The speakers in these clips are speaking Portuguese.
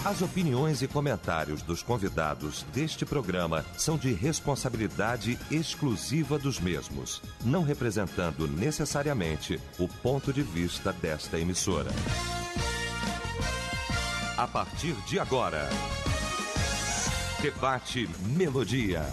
As opiniões e comentários dos convidados deste programa são de responsabilidade exclusiva dos mesmos, não representando necessariamente o ponto de vista desta emissora. A partir de agora, Debate Melodia.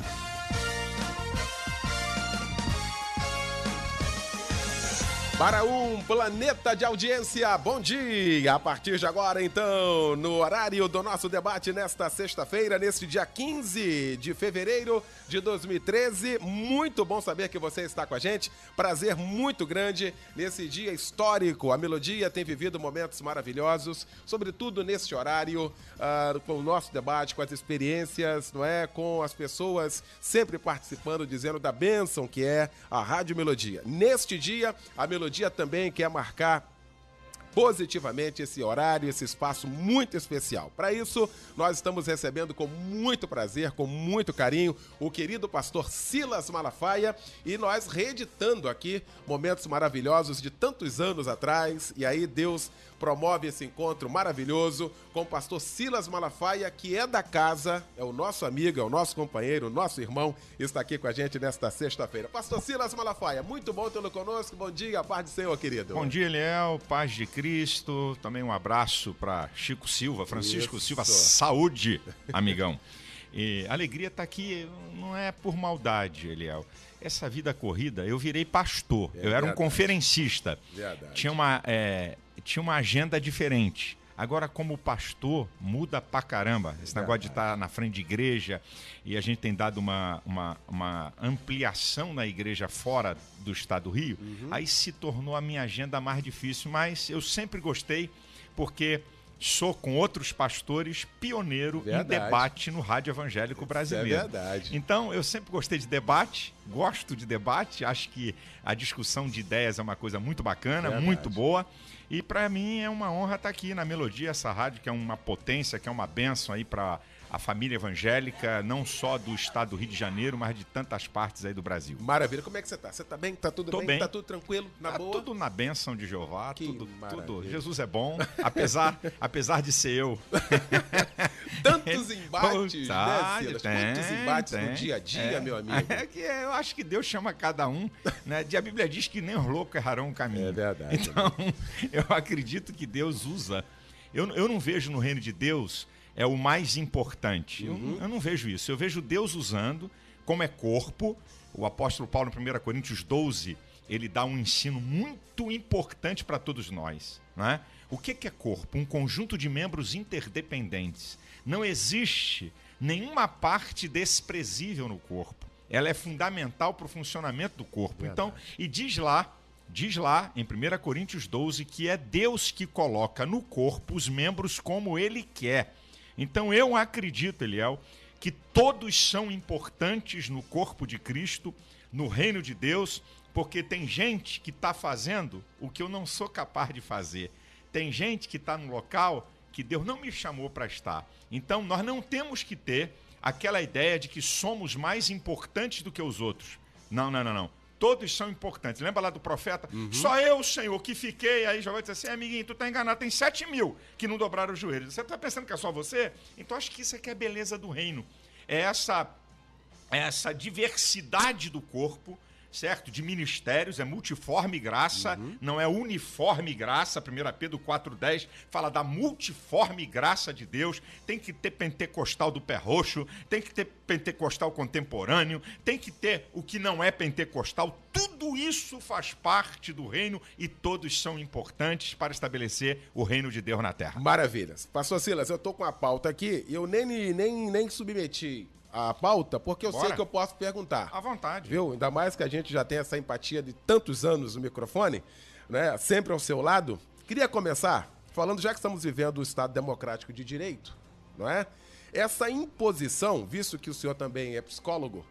Para um planeta de audiência, bom dia! A partir de agora, então, no horário do nosso debate nesta sexta-feira, neste dia 15 de fevereiro de 2013. Muito bom saber que você está com a gente. Prazer muito grande nesse dia histórico. A Melodia tem vivido momentos maravilhosos, sobretudo neste horário, com o nosso debate, com as experiências, não é? Com as pessoas sempre participando, dizendo da bênção que é a Rádio Melodia. Neste dia, a Melodia também quer marcar positivamente esse horário, esse espaço muito especial. Para isso, nós estamos recebendo com muito prazer, com muito carinho, o querido pastor Silas Malafaia, e nós reeditando aqui momentos maravilhosos de tantos anos atrás, e aí Deus promove esse encontro maravilhoso com o pastor Silas Malafaia, que é da casa, é o nosso amigo, é o nosso companheiro, o nosso irmão, está aqui com a gente nesta sexta-feira. Pastor Silas Malafaia, muito bom tê-lo conosco, bom dia, paz do Senhor, querido. Bom dia, Eliel, paz de Cristo, também um abraço para Chico Silva, Francisco Silva, saúde, amigão. E a alegria está aqui, não é por maldade, Eliel. Essa vida corrida, eu virei pastor, eu era um conferencista. Tinha uma agenda diferente. Agora, como pastor, muda pra caramba. Esse negócio de estar na frente de igreja, e a gente tem dado uma ampliação na igreja fora do estado do Rio, aí se tornou a minha agenda mais difícil, mas eu sempre gostei, porque sou, com outros pastores, pioneiro em debate no rádio evangélico brasileiro. É verdade. Então, eu sempre gostei de debate, gosto de debate, acho que a discussão de ideias é uma coisa muito bacana, muito boa. E para mim é uma honra estar aqui na Melodia, essa rádio que é uma potência, que é uma bênção aí para a família evangélica, não só do estado do Rio de Janeiro, mas de tantas partes aí do Brasil. Maravilha. Como é que você está? Você está bem? Está tudo bem? Está tudo tranquilo? Na boa? Tudo na bênção de Jeová, tudo. Jesus é bom, apesar de ser eu. Tantos embates, né, Silas? Quantos embates no dia a dia, meu amigo? Eu acho que Deus chama cada um, né? A Bíblia diz que nem os loucos errarão o caminho. É verdade. Então, eu acredito que Deus usa. Eu não vejo no reino de Deus o mais importante. Eu não vejo isso. Eu vejo Deus usando, como é corpo. O apóstolo Paulo, em 1 Coríntios 12, ele dá um ensino muito importante para todos nós, né? O que é corpo? Um conjunto de membros interdependentes. Não existe nenhuma parte desprezível no corpo. Ela é fundamental para o funcionamento do corpo. Então, e diz lá em 1 Coríntios 12 que é Deus que coloca no corpo os membros como Ele quer. Então eu acredito, Eliel, que todos são importantes no corpo de Cristo, no reino de Deus, porque tem gente que está fazendo o que eu não sou capaz de fazer. Tem gente que está no local que Deus não me chamou para estar. Então nós não temos que ter aquela ideia de que somos mais importantes do que os outros. Não. Todos são importantes. Lembra lá do profeta? Só eu, Senhor, que fiquei. Aí já vai dizer assim, amiguinho, tu tá enganado. Tem 7.000 que não dobraram os joelhos. Você tá pensando que é só você? Então acho que isso aqui é a beleza do reino. É essa diversidade do corpo, certo? De ministérios, é multiforme graça, não é uniforme graça. 1 Pedro 4,10 fala da multiforme graça de Deus. Tem que ter pentecostal do pé roxo, tem que ter pentecostal contemporâneo, tem que ter o que não é pentecostal. Tudo isso faz parte do reino e todos são importantes para estabelecer o reino de Deus na terra. Maravilha. Pastor Silas, eu tô com a pauta aqui, eu nem submeti a pauta, porque eu sei que eu posso perguntar. À vontade. Viu? Ainda mais que a gente já tem essa empatia de tantos anos no microfone, né? Sempre ao seu lado. Queria começar falando, já que estamos vivendo o Estado Democrático de Direito, não é? Essa imposição, visto que o senhor também é psicólogo,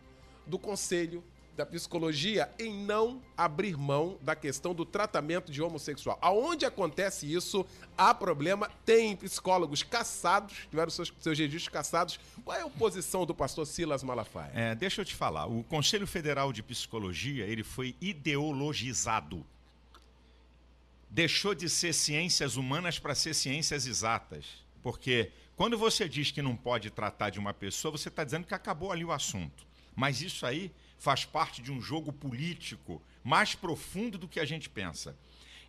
do Conselho da Psicologia em não abrir mão da questão do tratamento de homossexual. Aonde acontece isso, há problema. Tem psicólogos caçados, tiveram seus registros caçados. Qual é a posição do pastor Silas Malafaia? Deixa eu te falar. O Conselho Federal de Psicologia, ele foi ideologizado. Deixou de ser ciências humanas para ser ciências exatas. Porque quando você diz que não pode tratar de uma pessoa, você está dizendo que acabou ali o assunto. Mas isso aí faz parte de um jogo político mais profundo do que a gente pensa.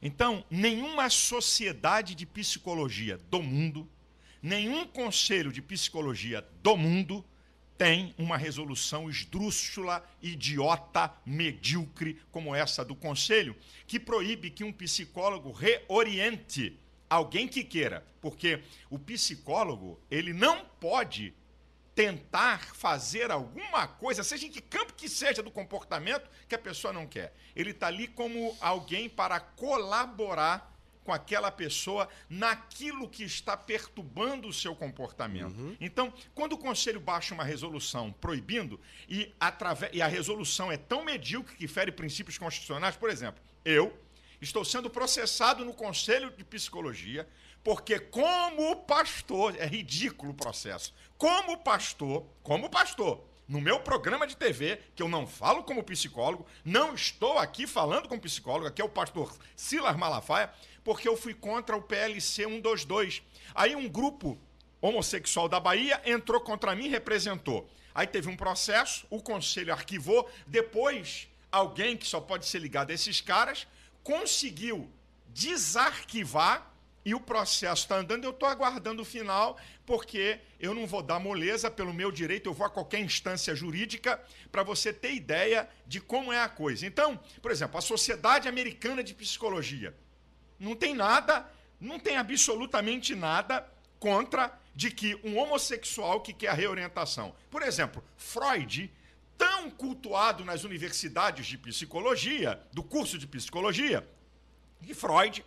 Então, nenhuma sociedade de psicologia do mundo, nenhum conselho de psicologia do mundo tem uma resolução esdrúxula, idiota, medíocre, como essa do conselho, que proíbe que um psicólogo reoriente alguém que queira. Porque o psicólogo, ele não pode tentar fazer alguma coisa, seja em que campo que seja do comportamento, que a pessoa não quer. Ele está ali como alguém para colaborar com aquela pessoa naquilo que está perturbando o seu comportamento. Então, quando o conselho baixa uma resolução proibindo, e a resolução é tão medíocre que fere princípios constitucionais, por exemplo, eu estou sendo processado no Conselho de Psicologia, porque como pastor, é ridículo o processo, como pastor, no meu programa de TV, que eu não falo como psicólogo, não estou aqui falando como psicólogo, aqui é o pastor Silas Malafaia, porque eu fui contra o PLC 122. Aí um grupo homossexual da Bahia entrou contra mim e representou. Aí teve um processo, o conselho arquivou, depois alguém que só pode ser ligado a esses caras conseguiu desarquivar e o processo está andando. Eu estou aguardando o final, porque eu não vou dar moleza pelo meu direito, eu vou a qualquer instância jurídica para você ter ideia de como é a coisa. Então, por exemplo, a Sociedade Americana de Psicologia não tem nada, não tem absolutamente nada contra de que um homossexual que quer a reorientação. Por exemplo, Freud, tão cultuado nas universidades de psicologia, do curso de psicologia, que Freud,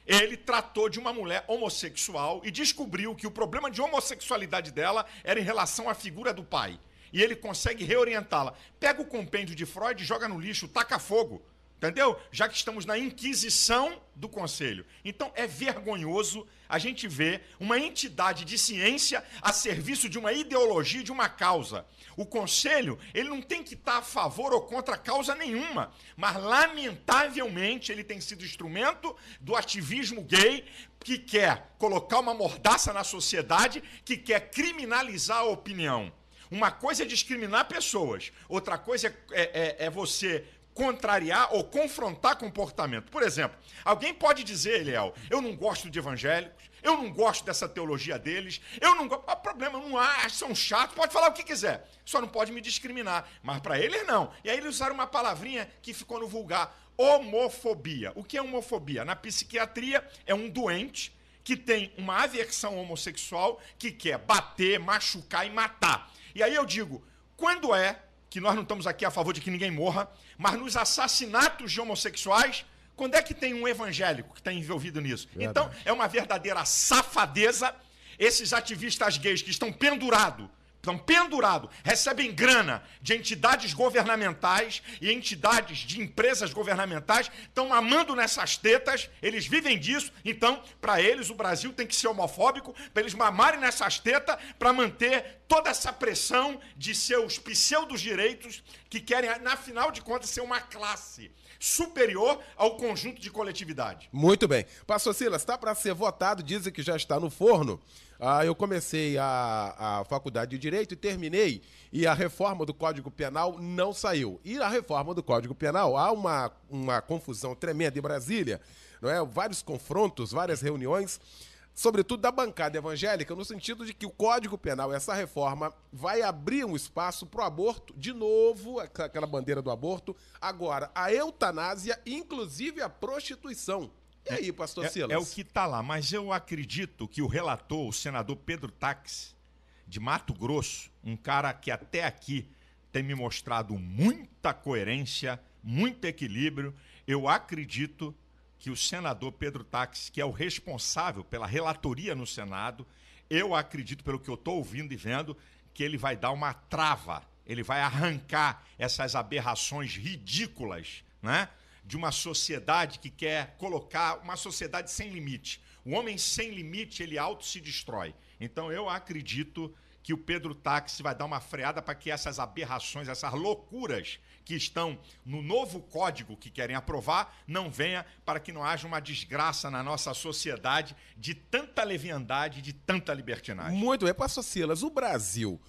ele tratou de uma mulher homossexual e descobriu que o problema de homossexualidade dela era em relação à figura do pai. E ele consegue reorientá-la. Pega o compêndio de Freud, joga no lixo, taca fogo. Entendeu? Já que estamos na inquisição do conselho. Então é vergonhoso a gente ver uma entidade de ciência a serviço de uma ideologia, de uma causa. O conselho, ele não tem que estar a favor ou contra causa nenhuma, mas lamentavelmente ele tem sido instrumento do ativismo gay, que quer colocar uma mordaça na sociedade, que quer criminalizar a opinião. Uma coisa é discriminar pessoas, outra coisa é você contrariar ou confrontar comportamento. Por exemplo, alguém pode dizer, Eliel, eu não gosto de evangélicos, eu não gosto dessa teologia deles, eu não gosto, problema, não acho, são chatos, pode falar o que quiser, só não pode me discriminar, mas para eles não. E aí eles usaram uma palavrinha que ficou no vulgar, homofobia. O que é homofobia? Na psiquiatria é um doente que tem uma aversão homossexual, que quer bater, machucar e matar. E aí eu digo, quando é que nós não estamos aqui a favor de que ninguém morra, mas nos assassinatos de homossexuais, quando é que tem um evangélico que está envolvido nisso? Verdade. Então, é uma verdadeira safadeza. Esses ativistas gays que estão pendurados, recebem grana de entidades governamentais e entidades de empresas governamentais, estão mamando nessas tetas, eles vivem disso, então, para eles, o Brasil tem que ser homofóbico, para eles mamarem nessas tetas, para manter toda essa pressão de seus pseudo-direitos, que querem, na final de contas, ser uma classe superior ao conjunto de coletividade. Muito bem. Pastor Silas, está para ser votado, dizem que já está no forno. Eu comecei a faculdade de Direito e terminei, e a reforma do Código Penal não saiu. E a reforma do Código Penal, há uma confusão tremenda em Brasília, não é? Vários confrontos, várias reuniões, sobretudo da bancada evangélica, no sentido de que o Código Penal, essa reforma, vai abrir um espaço para o aborto, de novo, aquela bandeira do aborto, agora a eutanásia, inclusive a prostituição. E aí, pastor Silas? É o que está lá, mas eu acredito que o relator, o senador Pedro Táxi, de Mato Grosso, um cara que até aqui tem me mostrado muita coerência, muito equilíbrio, eu acredito que o senador Pedro Táxi, que é o responsável pela relatoria no Senado, eu acredito, pelo que eu estou ouvindo e vendo, que ele vai dar uma trava, ele vai arrancar essas aberrações ridículas, né? De uma sociedade que quer colocar uma sociedade sem limite. O homem sem limite, ele auto se destrói. Então, eu acredito que o Pedro Táxi vai dar uma freada para que essas aberrações, essas loucuras que estão no novo código que querem aprovar, não venha, para que não haja uma desgraça na nossa sociedade de tanta leviandade, de tanta libertinagem. Muito bem, pastor Silas, o Brasil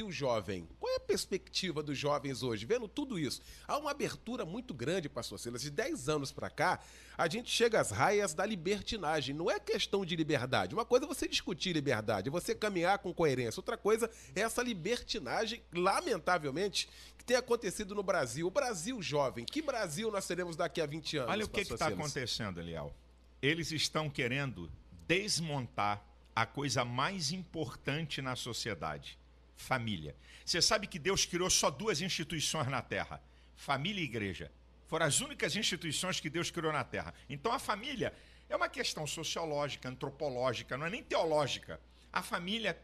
jovem, qual é a perspectiva dos jovens hoje? Vendo tudo isso, há uma abertura muito grande, pastor Silas, de 10 anos para cá, a gente chega às raias da libertinagem. Não é questão de liberdade. Uma coisa é você discutir liberdade, é você caminhar com coerência. Outra coisa é essa libertinagem, lamentavelmente, que tem acontecido no Brasil. O Brasil jovem, que Brasil nós teremos daqui a 20 anos? Olha o que está acontecendo, Eliel. Eles estão querendo desmontar a coisa mais importante na sociedade: família. Você sabe que Deus criou só 2 instituições na Terra: família e igreja. Foram as únicas instituições que Deus criou na Terra. Então a família é uma questão sociológica, antropológica, não é nem teológica. A família,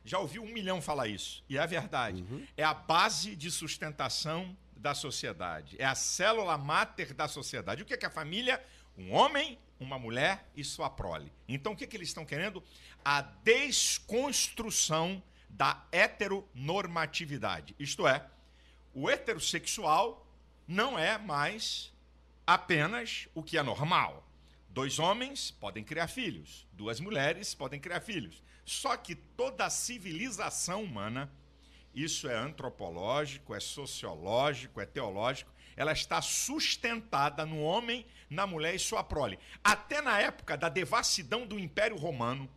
já ouvi 1 milhão falar isso, e é verdade. É a base de sustentação da sociedade, é a célula máter da sociedade. O que é a família? Um homem, uma mulher e sua prole. Então o que eles estão querendo? A desconstrução da heteronormatividade. Isto é, o heterossexual não é mais apenas o que é normal. 2 homens podem criar filhos, 2 mulheres podem criar filhos. Só que toda a civilização humana, isso é antropológico, é sociológico, é teológico, ela está sustentada no homem, na mulher e sua prole. Até na época da devassidão do Império Romano,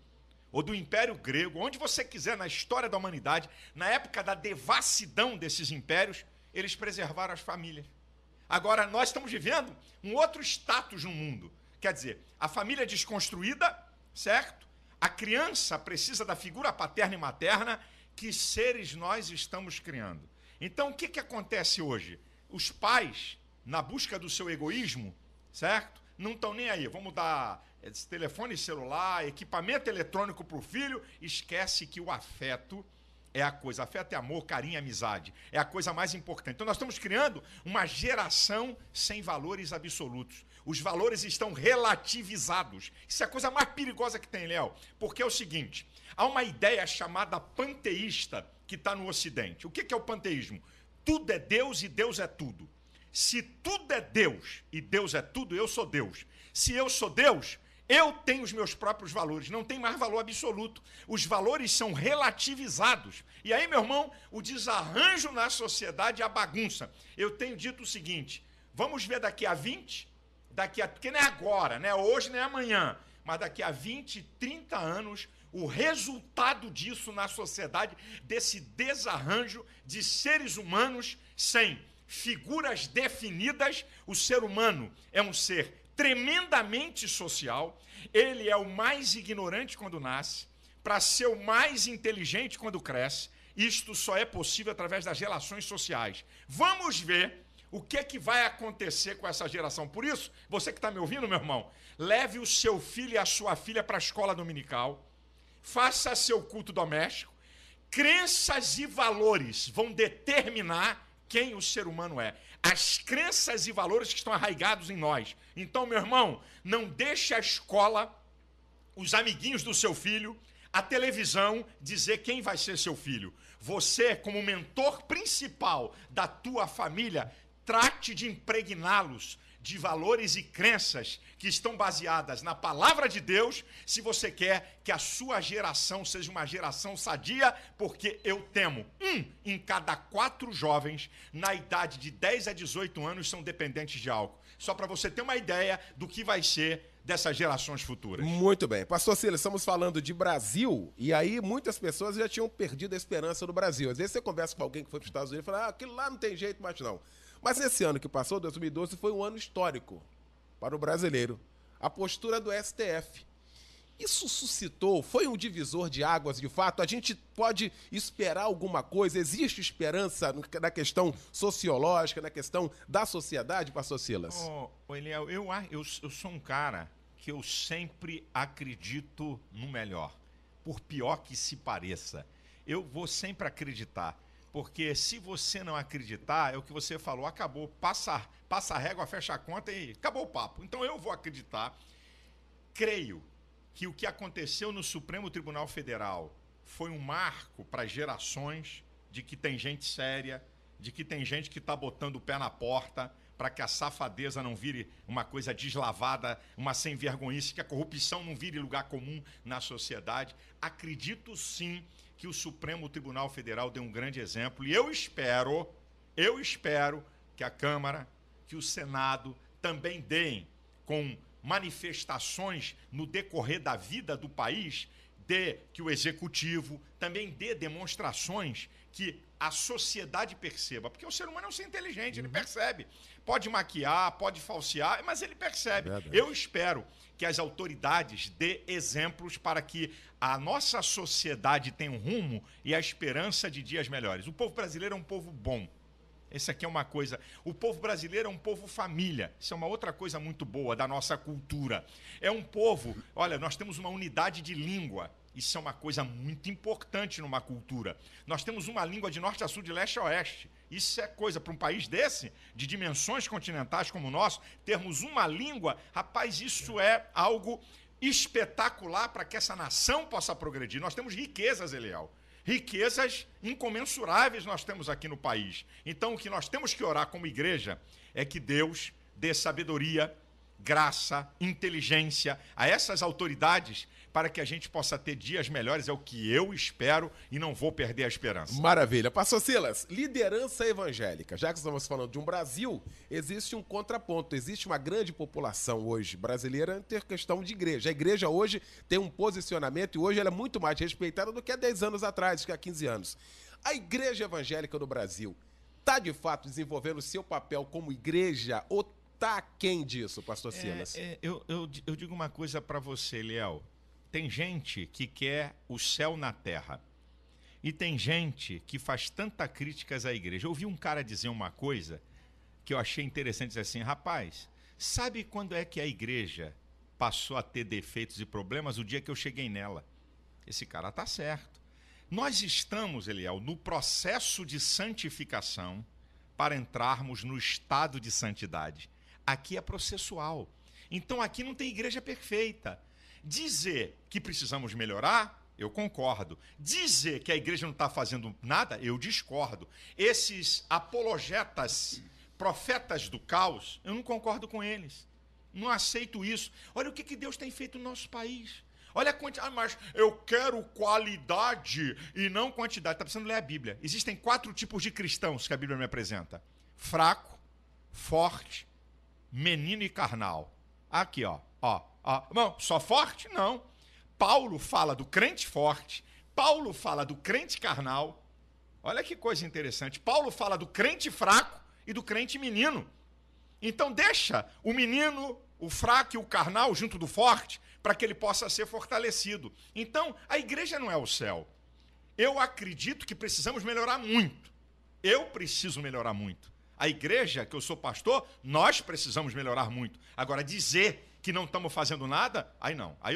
ou do Império Grego, onde você quiser na história da humanidade, na época da devassidão desses impérios, eles preservaram as famílias. Agora, nós estamos vivendo um outro status no mundo. Quer dizer, a família desconstruída, certo? A criança precisa da figura paterna e materna. Que seres nós estamos criando? Então, o que acontece hoje? Os pais, na busca do seu egoísmo, certo? Não estão nem aí. Vamos dar telefone celular, equipamento eletrônico para o filho. Esquece que o afeto é a coisa. Afeto é amor, carinho, amizade. É a coisa mais importante. Então, nós estamos criando uma geração sem valores absolutos. Os valores estão relativizados. Isso é a coisa mais perigosa que tem, Léo. Porque é o seguinte, há uma ideia chamada panteísta que está no Ocidente. O que é o panteísmo? Tudo é Deus e Deus é tudo. Se tudo é Deus e Deus é tudo, eu sou Deus. Se eu sou Deus, eu tenho os meus próprios valores, não tem mais valor absoluto. Os valores são relativizados. E aí, meu irmão, o desarranjo na sociedade é a bagunça. Eu tenho dito o seguinte, vamos ver daqui a 20, porque não é agora, não é hoje, nem é amanhã, mas daqui a 20, 30 anos, o resultado disso na sociedade, desse desarranjo de seres humanos sem figuras definidas. O ser humano é um ser tremendamente social, ele é o mais ignorante quando nasce, para ser o mais inteligente quando cresce. Isto só é possível através das relações sociais. Vamos ver o que vai acontecer com essa geração. Por isso, você que está me ouvindo, meu irmão, leve o seu filho e a sua filha para a escola dominical, faça seu culto doméstico. Crenças e valores vão determinar quem o ser humano é. As crenças e valores que estão arraigados em nós. Então, meu irmão, não deixe a escola, os amiguinhos do seu filho, a televisão dizer quem vai ser seu filho. Você, como mentor principal da tua família, trate de impregná-los de valores e crenças que estão baseadas na palavra de Deus, se você quer que a sua geração seja uma geração sadia, porque eu temo, 1 em cada 4 jovens na idade de 10 a 18 anos são dependentes de álcool. Só para você ter uma ideia do que vai ser dessas gerações futuras. Muito bem. Pastor Silas, estamos falando de Brasil, e aí muitas pessoas já tinham perdido a esperança no Brasil. Às vezes você conversa com alguém que foi para os Estados Unidos e fala, aquilo lá não tem jeito mais não. Mas esse ano que passou, 2012, foi um ano histórico para o brasileiro. A postura do STF. Isso suscitou, foi um divisor de águas de fato? A gente pode esperar alguma coisa? Existe esperança na questão sociológica, na questão da sociedade, pastor Silas? Eliel, eu sou um cara que eu sempre acredito no melhor, por pior que se pareça. Eu vou sempre acreditar. Porque se você não acreditar, é o que você falou, acabou, passa a régua, fecha a conta e acabou o papo. Então eu vou acreditar, creio que o que aconteceu no Supremo Tribunal Federal foi um marco para gerações de que tem gente séria, de que tem gente que está botando o pé na porta para que a safadeza não vire uma coisa deslavada, uma sem-vergonhice, que a corrupção não vire lugar comum na sociedade. Acredito sim que o Supremo Tribunal Federal dê um grande exemplo e eu espero que a Câmara, que o Senado também deem, com manifestações no decorrer da vida do país, que o Executivo também dê demonstrações que a sociedade perceba. Porque o ser humano é um ser inteligente, ele percebe. Pode maquiar, pode falsear, mas ele percebe. Eu espero que as autoridades dê exemplos para que a nossa sociedade tenha um rumo e a esperança de dias melhores. O povo brasileiro é um povo bom. Essa aqui é uma coisa. O povo brasileiro é um povo família. Isso é uma outra coisa muito boa da nossa cultura. É um povo. Olha, nós temos uma unidade de língua. Isso é uma coisa muito importante numa cultura. Nós temos uma língua de norte a sul, de leste a oeste. Isso é coisa para um país desse, de dimensões continentais como o nosso, termos uma língua, rapaz, isso é algo espetacular para que essa nação possa progredir. Nós temos riquezas, Eliel. Riquezas incomensuráveis nós temos aqui no país. Então, o que nós temos que orar como igreja é que Deus dê sabedoria, graça, inteligência a essas autoridades para que a gente possa ter dias melhores. É o que eu espero e não vou perder a esperança. Maravilha. Pastor Silas, liderança evangélica. Já que estamos falando de um Brasil, existe um contraponto. Existe uma grande população hoje brasileira em ter questão de igreja. A igreja hoje tem um posicionamento e hoje ela é muito mais respeitada do que há 10 anos atrás, que há 15 anos. A igreja evangélica no Brasil está, de fato, desenvolvendo o seu papel como igreja ou está aquém disso, pastor Silas? Eu digo uma coisa para você, Eliel. Tem gente que quer o céu na terra. E tem gente que faz tantas críticas à igreja. Eu ouvi um cara dizer uma coisa que eu achei interessante, dizer assim, rapaz, sabe quando é que a igreja passou a ter defeitos e problemas? O dia que eu cheguei nela. Esse cara tá certo. Nós estamos, Eliel, no processo de santificação para entrarmos no estado de santidade. Aqui é processual. Então aqui não tem igreja perfeita. Dizer que precisamos melhorar, eu concordo. Dizer que a igreja não está fazendo nada, eu discordo. Esses apologetas, profetas do caos, eu não concordo com eles. Não aceito isso. Olha o que Deus tem feito no nosso país. Olha a quantidade. Mas eu quero qualidade e não quantidade. Está precisando ler a Bíblia. Existem 4 tipos de cristãos que a Bíblia me apresenta. Fraco, forte, menino e carnal. Aqui, ó. Não, só forte? Não. Paulo fala do crente forte. Paulo fala do crente carnal. Olha que coisa interessante. Paulo fala do crente fraco e do crente menino. Então deixa o menino, o fraco e o carnal junto do forte para que ele possa ser fortalecido. Então, a igreja não é o céu. Eu acredito que precisamos melhorar muito. Eu preciso melhorar muito. A igreja, que eu sou pastor, nós precisamos melhorar muito. Agora, dizer que não estamos fazendo nada, aí não. Aí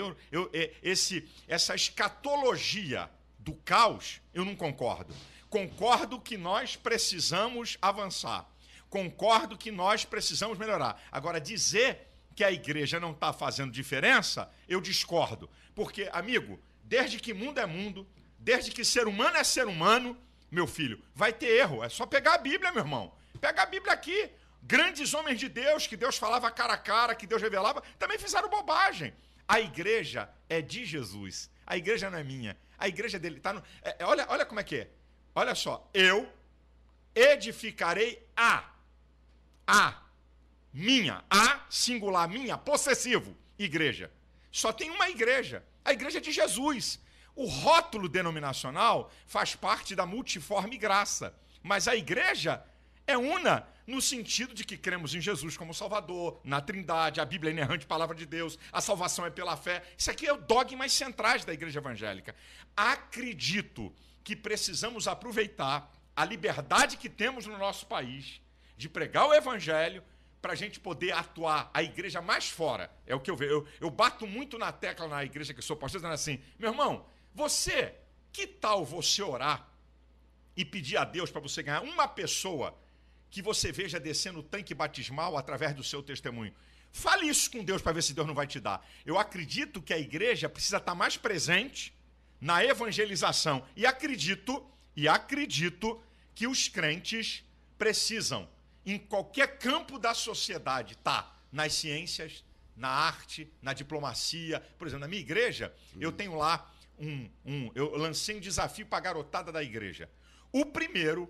essa escatologia do caos, eu não concordo. Concordo que nós precisamos avançar. Concordo que nós precisamos melhorar. Agora, dizer que a igreja não está fazendo diferença, eu discordo. Porque, amigo, desde que mundo é mundo, desde que ser humano é ser humano, meu filho, vai ter erro. É só pegar a Bíblia, meu irmão. Pega a Bíblia aqui. Grandes homens de Deus, que Deus falava cara a cara, que Deus revelava, também fizeram bobagem. A igreja é de Jesus. A igreja não é minha. A igreja dele está no... olha como é que é. Olha só. Eu edificarei minha, singular, minha, possessivo, igreja. Só tem uma igreja. A igreja de Jesus. O rótulo denominacional faz parte da multiforme graça. Mas a igreja é una no sentido de que cremos em Jesus como Salvador, na Trindade, a Bíblia é inerrante, palavra de Deus, a salvação é pela fé. Isso aqui é o dogmas centrais da igreja evangélica. Acredito que precisamos aproveitar a liberdade que temos no nosso país de pregar o evangelho para a gente poder atuar a igreja mais fora. É o que eu vejo. Eu bato muito na tecla na igreja que eu sou pastor, dizendo assim, meu irmão, que tal você orar e pedir a Deus para você ganhar uma pessoa que você veja descendo o tanque batismal através do seu testemunho? Fale isso com Deus para ver se Deus não vai te dar. Eu acredito que a igreja precisa estar mais presente na evangelização. E acredito que os crentes precisam, em qualquer campo da sociedade, tá? Nas ciências, na arte, na diplomacia. Por exemplo, na minha igreja, eu tenho lá eu lancei um desafio para a garotada da igreja. O primeiro,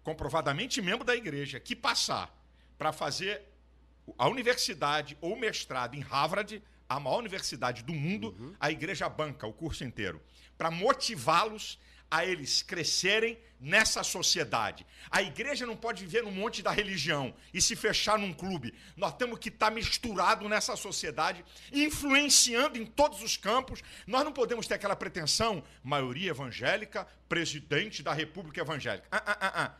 comprovadamente membro da igreja, que passar para fazer a universidade ou mestrado em Harvard, a maior universidade do mundo, a igreja banca o curso inteiro, para motivá-los a eles crescerem nessa sociedade. A igreja não pode viver no monte da religião e se fechar num clube. Nós temos que estar misturado nessa sociedade, influenciando em todos os campos. Nós não podemos ter aquela pretensão, maioria evangélica, presidente da República Evangélica.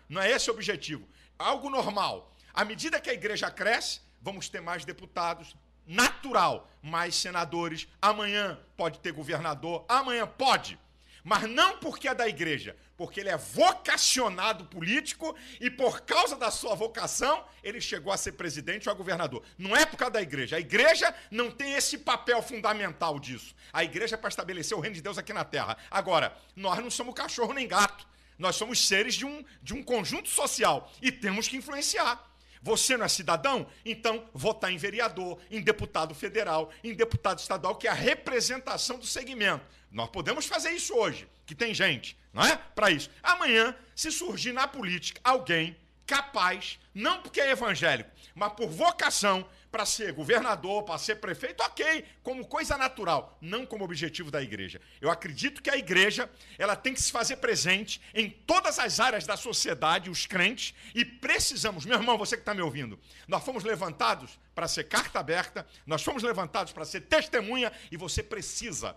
Não é esse o objetivo. Algo normal. À medida que a igreja cresce, vamos ter mais deputados, natural, mais senadores. Amanhã pode ter governador, amanhã pode. Mas não porque é da igreja, porque ele é vocacionado político e por causa da sua vocação, ele chegou a ser presidente ou a governador. Não é por causa da igreja. A igreja não tem esse papel fundamental disso. A igreja é para estabelecer o reino de Deus aqui na terra. Agora, nós não somos cachorro nem gato. Nós somos seres de um conjunto social e temos que influenciar. Você não é cidadão? Então votar em vereador, em deputado federal, em deputado estadual, que é a representação do segmento. Nós podemos fazer isso hoje, que tem gente, não é? Para isso. Amanhã, se surgir na política alguém capaz, não porque é evangélico, mas por vocação, para ser governador, para ser prefeito, ok, como coisa natural, não como objetivo da igreja. Eu acredito que a igreja ela tem que se fazer presente em todas as áreas da sociedade, os crentes, e precisamos, meu irmão, você que está me ouvindo, nós fomos levantados para ser carta aberta, nós fomos levantados para ser testemunha, e você precisa.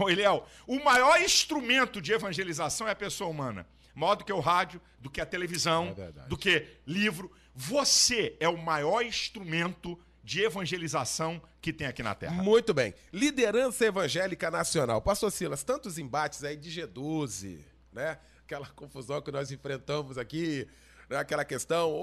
Eliel, o maior instrumento de evangelização é a pessoa humana. Maior do que o rádio, do que a televisão, do que livro. Você é o maior instrumento de evangelização que tem aqui na Terra. Muito bem. Liderança evangélica nacional. Pastor Silas, tantos embates aí de G12, né? Aquela confusão que nós enfrentamos aqui, né? Aquela questão,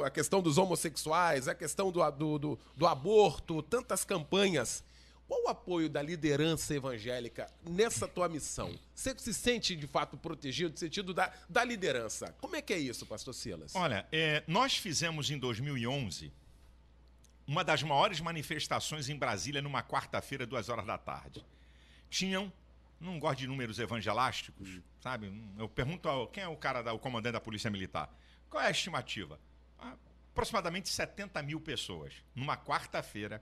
a questão dos homossexuais, a questão do aborto, tantas campanhas. Qual o apoio da liderança evangélica nessa tua missão? Você se sente, de fato, protegido no sentido da liderança? Como é que é isso, pastor Silas? Olha, nós fizemos em 2011 uma das maiores manifestações em Brasília numa quarta-feira, 2h da tarde. Não gosto de números evangelásticos, sabe? Eu pergunto quem é o comandante da Polícia Militar. Qual é a estimativa? Aproximadamente 70 mil pessoas, numa quarta-feira,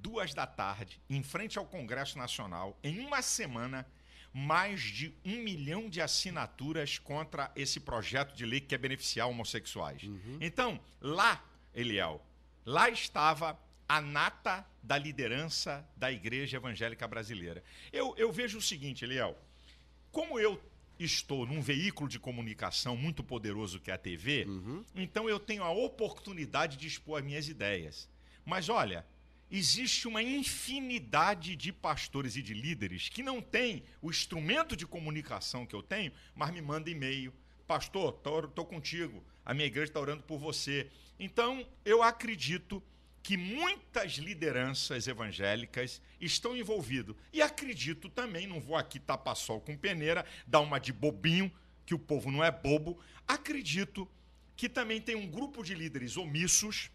2h da tarde, em frente ao Congresso Nacional, em uma semana, mais de 1 milhão de assinaturas contra esse projeto de lei que quer beneficiar homossexuais. Então, lá, Eliel, lá estava a nata da liderança da Igreja Evangélica Brasileira. Eu vejo o seguinte, Eliel, como eu estou num veículo de comunicação muito poderoso que é a TV, então eu tenho a oportunidade de expor as minhas ideias. Mas olha, existe uma infinidade de pastores e de líderes que não têm o instrumento de comunicação que eu tenho, mas me mandam e-mail. Pastor, estou contigo, a minha igreja está orando por você. Então, eu acredito que muitas lideranças evangélicas estão envolvidas. E acredito também, não vou aqui tapar sol com peneira, dar uma de bobinho, que o povo não é bobo. Acredito que também tem um grupo de líderes omissos,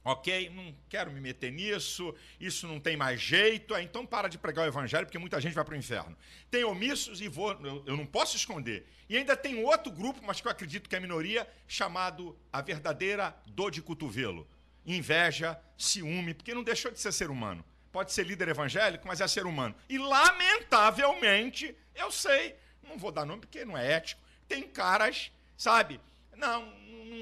ok, não quero me meter nisso, isso não tem mais jeito, então para de pregar o evangelho, porque muita gente vai para o inferno. Tem omissos e eu não posso esconder. E ainda tem outro grupo, mas que eu acredito que é a minoria, chamado a verdadeira dor de cotovelo. Inveja, ciúme, porque não deixou de ser ser humano. Pode ser líder evangélico, mas é ser humano. E lamentavelmente, eu sei, não vou dar nome porque não é ético, tem caras, sabe, não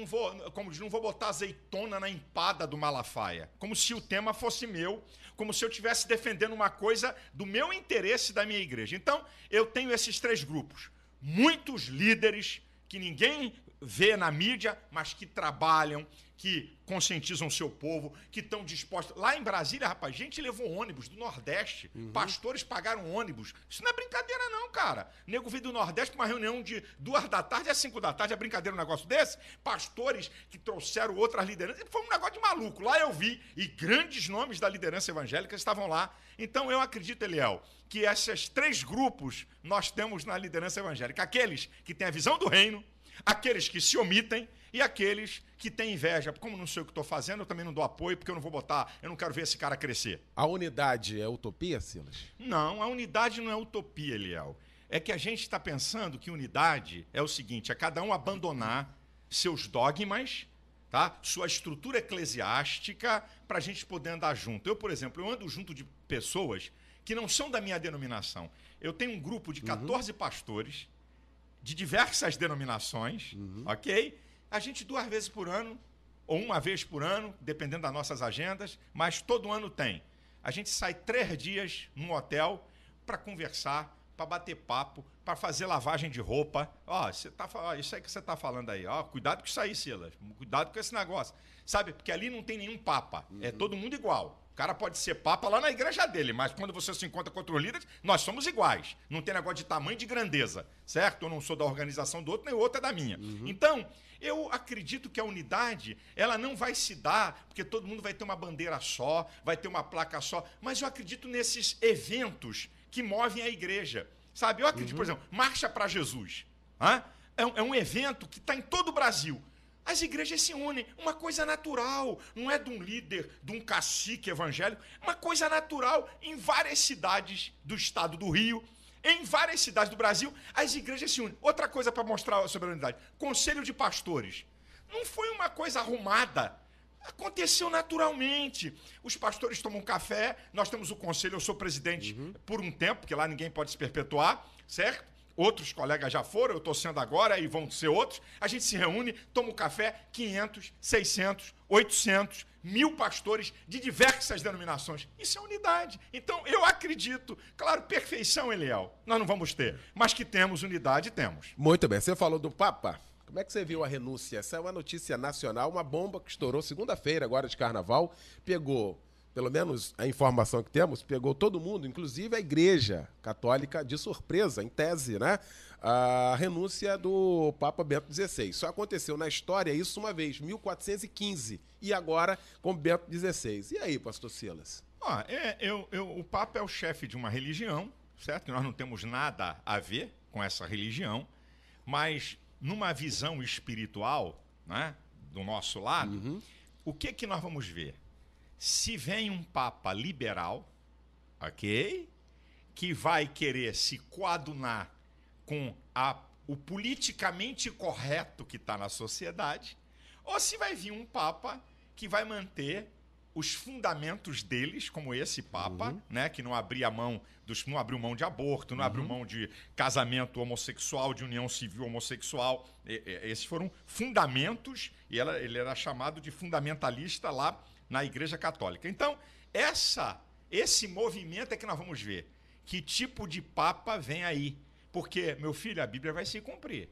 vou botar azeitona na empada do Malafaia, como se o tema fosse meu, como se eu estivesse defendendo uma coisa do meu interesse da minha igreja. Então, eu tenho esses 3 grupos. Muitos líderes que ninguém vê na mídia, mas que trabalham, que conscientizam o seu povo, que estão dispostos. Lá em Brasília, rapaz, gente levou ônibus do Nordeste, pastores pagaram ônibus. Isso não é brincadeira não, cara. Nego veio do Nordeste para uma reunião de 2 da tarde às 5 da tarde, é brincadeira um negócio desse? Pastores que trouxeram outras lideranças, foi um negócio de maluco. Lá eu vi, e grandes nomes da liderança evangélica estavam lá. Então eu acredito, Eliel, que esses 3 grupos nós temos na liderança evangélica. Aqueles que têm a visão do reino, aqueles que se omitem e aqueles que têm inveja. Como não sei o que estou fazendo, eu também não dou apoio, porque eu não vou botar, eu não quero ver esse cara crescer. A unidade é utopia, Silas? Não, a unidade não é utopia, Eliel. É que a gente está pensando que unidade é o seguinte, é cada um abandonar seus dogmas, tá? Sua estrutura eclesiástica, para a gente poder andar junto. Eu, por exemplo, eu ando junto de pessoas que não são da minha denominação. Eu tenho um grupo de 14 pastores de diversas denominações, ok? A gente 2 vezes por ano, ou 1 vez por ano, dependendo das nossas agendas, mas todo ano tem. A gente sai 3 dias num hotel para conversar, para bater papo, para fazer lavagem de roupa. Isso aí que você está falando aí. Cuidado com isso aí, Silas. Cuidado com esse negócio. Sabe, porque ali não tem nenhum papa. É todo mundo igual. O cara pode ser papa lá na igreja dele, mas quando você se encontra com outros líderes, nós somos iguais. Não tem negócio de tamanho e de grandeza, certo? Eu não sou da organização do outro, nem o outro é da minha. Então, eu acredito que a unidade, ela não vai se dar, porque todo mundo vai ter uma bandeira só, vai ter uma placa só, mas eu acredito nesses eventos que movem a igreja, sabe? Eu acredito, por exemplo, Marcha para Jesus. É um evento que está em todo o Brasil. As igrejas se unem, uma coisa natural, não é de um líder, de um cacique evangélico, uma coisa natural em várias cidades do estado do Rio, em várias cidades do Brasil, as igrejas se unem. Outra coisa para mostrar sobre a unidade, conselho de pastores. Não foi uma coisa arrumada, aconteceu naturalmente. Os pastores tomam café, nós temos o conselho, eu sou presidente por um tempo, porque lá ninguém pode se perpetuar, certo? Outros colegas já foram, eu estou sendo agora e vão ser outros. A gente se reúne, toma um café, 500, 600, 800, 1000 pastores de diversas denominações. Isso é unidade. Então, eu acredito, claro, perfeição, Eliel, nós não vamos ter, mas que temos unidade, temos. Muito bem. Você falou do Papa. Como é que você viu a renúncia? Essa é uma notícia nacional, uma bomba que estourou segunda-feira, agora de carnaval, pegou... Pelo menos a informação que temos, pegou todo mundo, inclusive a Igreja Católica, de surpresa, em tese, né? A renúncia do Papa Bento XVI. Só aconteceu na história isso uma vez, 1415, e agora com Bento XVI. E aí, pastor Silas? O Papa é o chefe de uma religião, certo? Nós não temos nada a ver com essa religião, mas numa visão espiritual, né, do nosso lado, o que nós vamos ver? Se vem um Papa liberal, ok? Que vai querer se coadunar com o politicamente correto que está na sociedade, ou se vai vir um Papa que vai manter os fundamentos deles, como esse Papa, né, que não abriu mão de aborto, não abriu mão de casamento homossexual, de união civil homossexual. Esses foram fundamentos, e ele era chamado de fundamentalista lá na Igreja Católica. Então, esse movimento é que nós vamos ver. Que tipo de Papa vem aí? Porque, meu filho, a Bíblia vai se cumprir.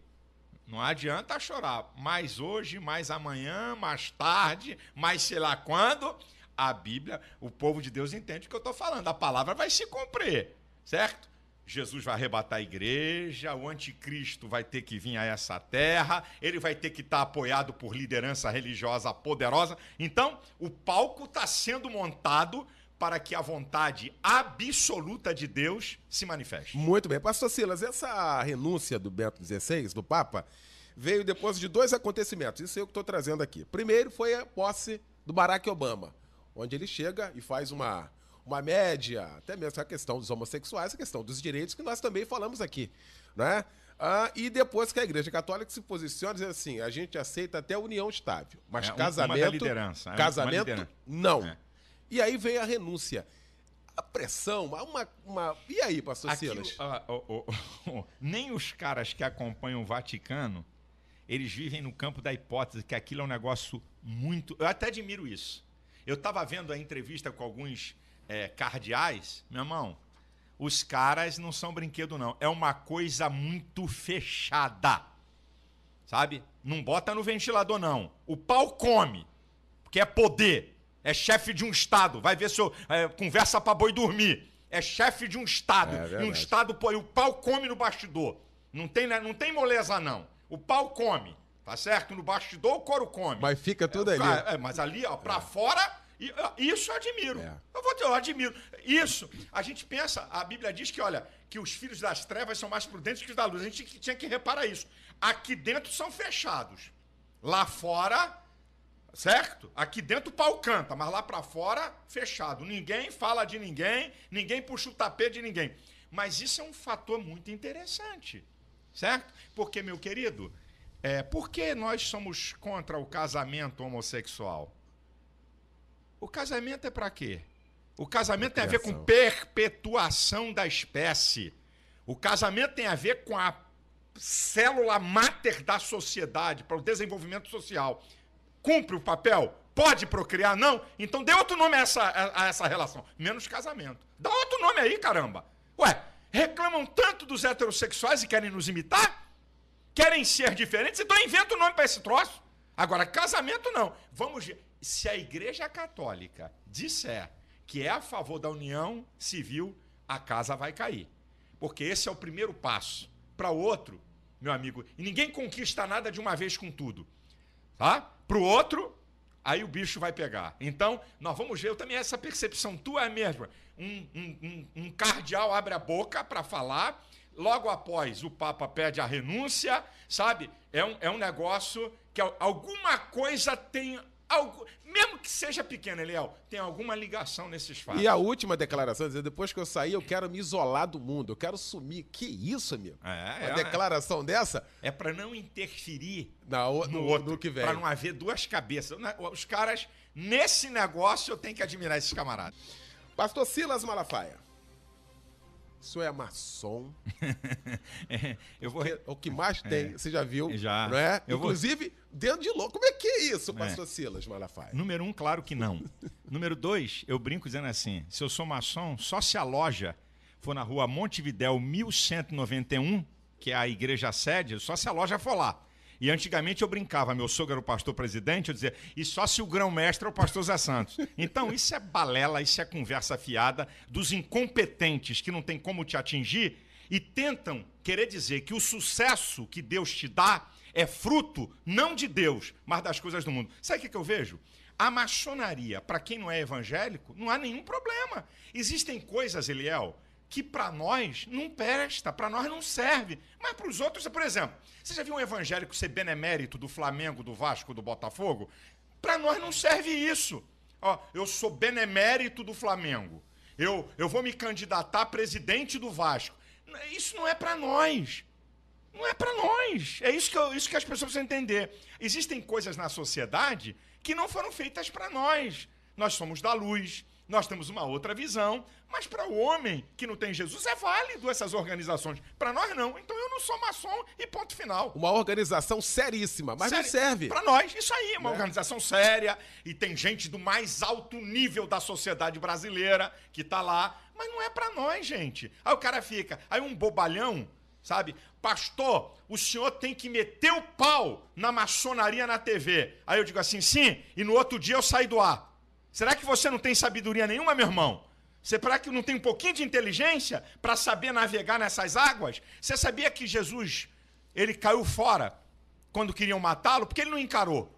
Não adianta chorar. Mais hoje, mais amanhã, mais tarde, mais sei lá quando. A Bíblia, o povo de Deus entende o que eu estou falando. A palavra vai se cumprir, certo? Jesus vai arrebatar a igreja, o anticristo vai ter que vir a essa terra, ele vai ter que estar apoiado por liderança religiosa poderosa. Então, o palco está sendo montado para que a vontade absoluta de Deus se manifeste. Muito bem. Pastor Silas, essa renúncia do Bento XVI, do Papa, veio depois de 2 acontecimentos. Isso é o que estou trazendo aqui. Primeiro foi a posse do Barack Obama, onde ele chega e faz uma média, até mesmo a questão dos homossexuais, a questão dos direitos, que nós também falamos aqui, né? E depois que a Igreja Católica se posiciona, diz assim, a gente aceita até união estável, mas casamento... Uma liderança. Casamento, não. E aí vem a renúncia. A pressão, E aí, pastor Silas? Nem os caras que acompanham o Vaticano, eles vivem no campo da hipótese que aquilo é um negócio muito... Eu até admiro isso. Eu estava vendo a entrevista com alguns cardeais, meu irmão, os caras não são brinquedo, não. É uma coisa muito fechada. sabe? Não bota no ventilador, não. O pau come, porque é poder. É chefe de um Estado. Vai ver se eu conversa pra boi dormir. É chefe de um Estado. E um Estado, pô, e o pau come no bastidor. Não tem moleza, não. O pau come, tá certo? No bastidor o couro come. Mas fica tudo ali. Mas ali, ó, pra fora, isso eu admiro. Eu admiro. Isso, a gente pensa, a Bíblia diz que, olha, que os filhos das trevas são mais prudentes que os da luz. A gente tinha que reparar isso. Aqui dentro são fechados. Lá fora, certo? Aqui dentro o pau canta, mas lá pra fora, fechado. Ninguém fala de ninguém, ninguém puxa o tapete de ninguém. Mas isso é um fator muito interessante, certo? Porque, meu querido, por que nós somos contra o casamento homossexual? O casamento é pra quê? O casamento tem a ver com perpetuação da espécie. O casamento tem a ver com a célula máter da sociedade, para o desenvolvimento social. Cumpre o papel? Pode procriar? Não? Então dê outro nome a essa relação. Menos casamento. Dá outro nome aí, caramba. Ué, reclamam tanto dos heterossexuais e querem nos imitar? Querem ser diferentes? Então inventa um nome para esse troço. Agora, casamento não. Vamos ver. Se a Igreja Católica disser que é a favor da união civil, a casa vai cair. Porque esse é o primeiro passo. Para o outro, meu amigo, e ninguém conquista nada de uma vez com tudo. Tá? Para o outro, aí o bicho vai pegar. Então, nós vamos ver, eu também essa percepção tua é a mesma. Um cardeal abre a boca para falar, logo após o Papa pede a renúncia, sabe? É um negócio que alguma coisa tem... mesmo que seja pequeno, Eliel, tem alguma ligação nesses fatos. E a última declaração, dizer, depois que eu sair, eu quero me isolar do mundo, eu quero sumir. Que isso, amigo? Uma declaração dessa? É para não interferir no outro que vem. Para não haver duas cabeças. Os caras, nesse negócio, eu tenho que admirar esses camaradas. Pastor Silas Malafaia, isso é maçom. O que mais tem, você já viu, já. Não é? Inclusive, dedo de louco. Como é que é isso, pastor Silas Malafaia? Número 1, claro que não. Número 2, eu brinco dizendo assim, se eu sou maçom, só se a loja for na rua Montevidéu 1191, que é a igreja sede, só se a loja for lá. E antigamente eu brincava, meu sogro era o pastor presidente, eu dizia, e só se o grão-mestre é o pastor Zé Santos. Então isso é balela, isso é conversa fiada dos incompetentes que não tem como te atingir e tentam querer dizer que o sucesso que Deus te dá é fruto não de Deus, mas das coisas do mundo. Sabe o que eu vejo? A maçonaria, para quem não é evangélico, não há nenhum problema. Existem coisas, Eliel, que para nós não presta, para nós não serve. Mas para os outros, por exemplo, você já viu um evangélico ser benemérito do Flamengo, do Vasco, do Botafogo? Para nós não serve isso. Ó, eu sou benemérito do Flamengo. Eu vou me candidatar a presidente do Vasco. Isso não é para nós. Não é para nós. É isso que as pessoas precisam entender. Existem coisas na sociedade que não foram feitas para nós. Nós somos da luz. Nós temos uma outra visão, mas para o homem que não tem Jesus é válido essas organizações. Para nós não. Então eu não sou maçom e ponto final. Uma organização seríssima, mas não serve. Para nós, isso aí, uma organização séria e tem gente do mais alto nível da sociedade brasileira que está lá, mas não é para nós, gente. Aí o cara fica, aí um bobalhão, sabe? Pastor, o senhor tem que meter o pau na maçonaria na TV. Aí eu digo assim, sim, e no outro dia eu saio do ar. Será que você não tem sabedoria nenhuma, meu irmão? Será que não tem um pouquinho de inteligência para saber navegar nessas águas? Você sabia que Jesus, ele caiu fora quando queriam matá-lo? Porque ele não encarou.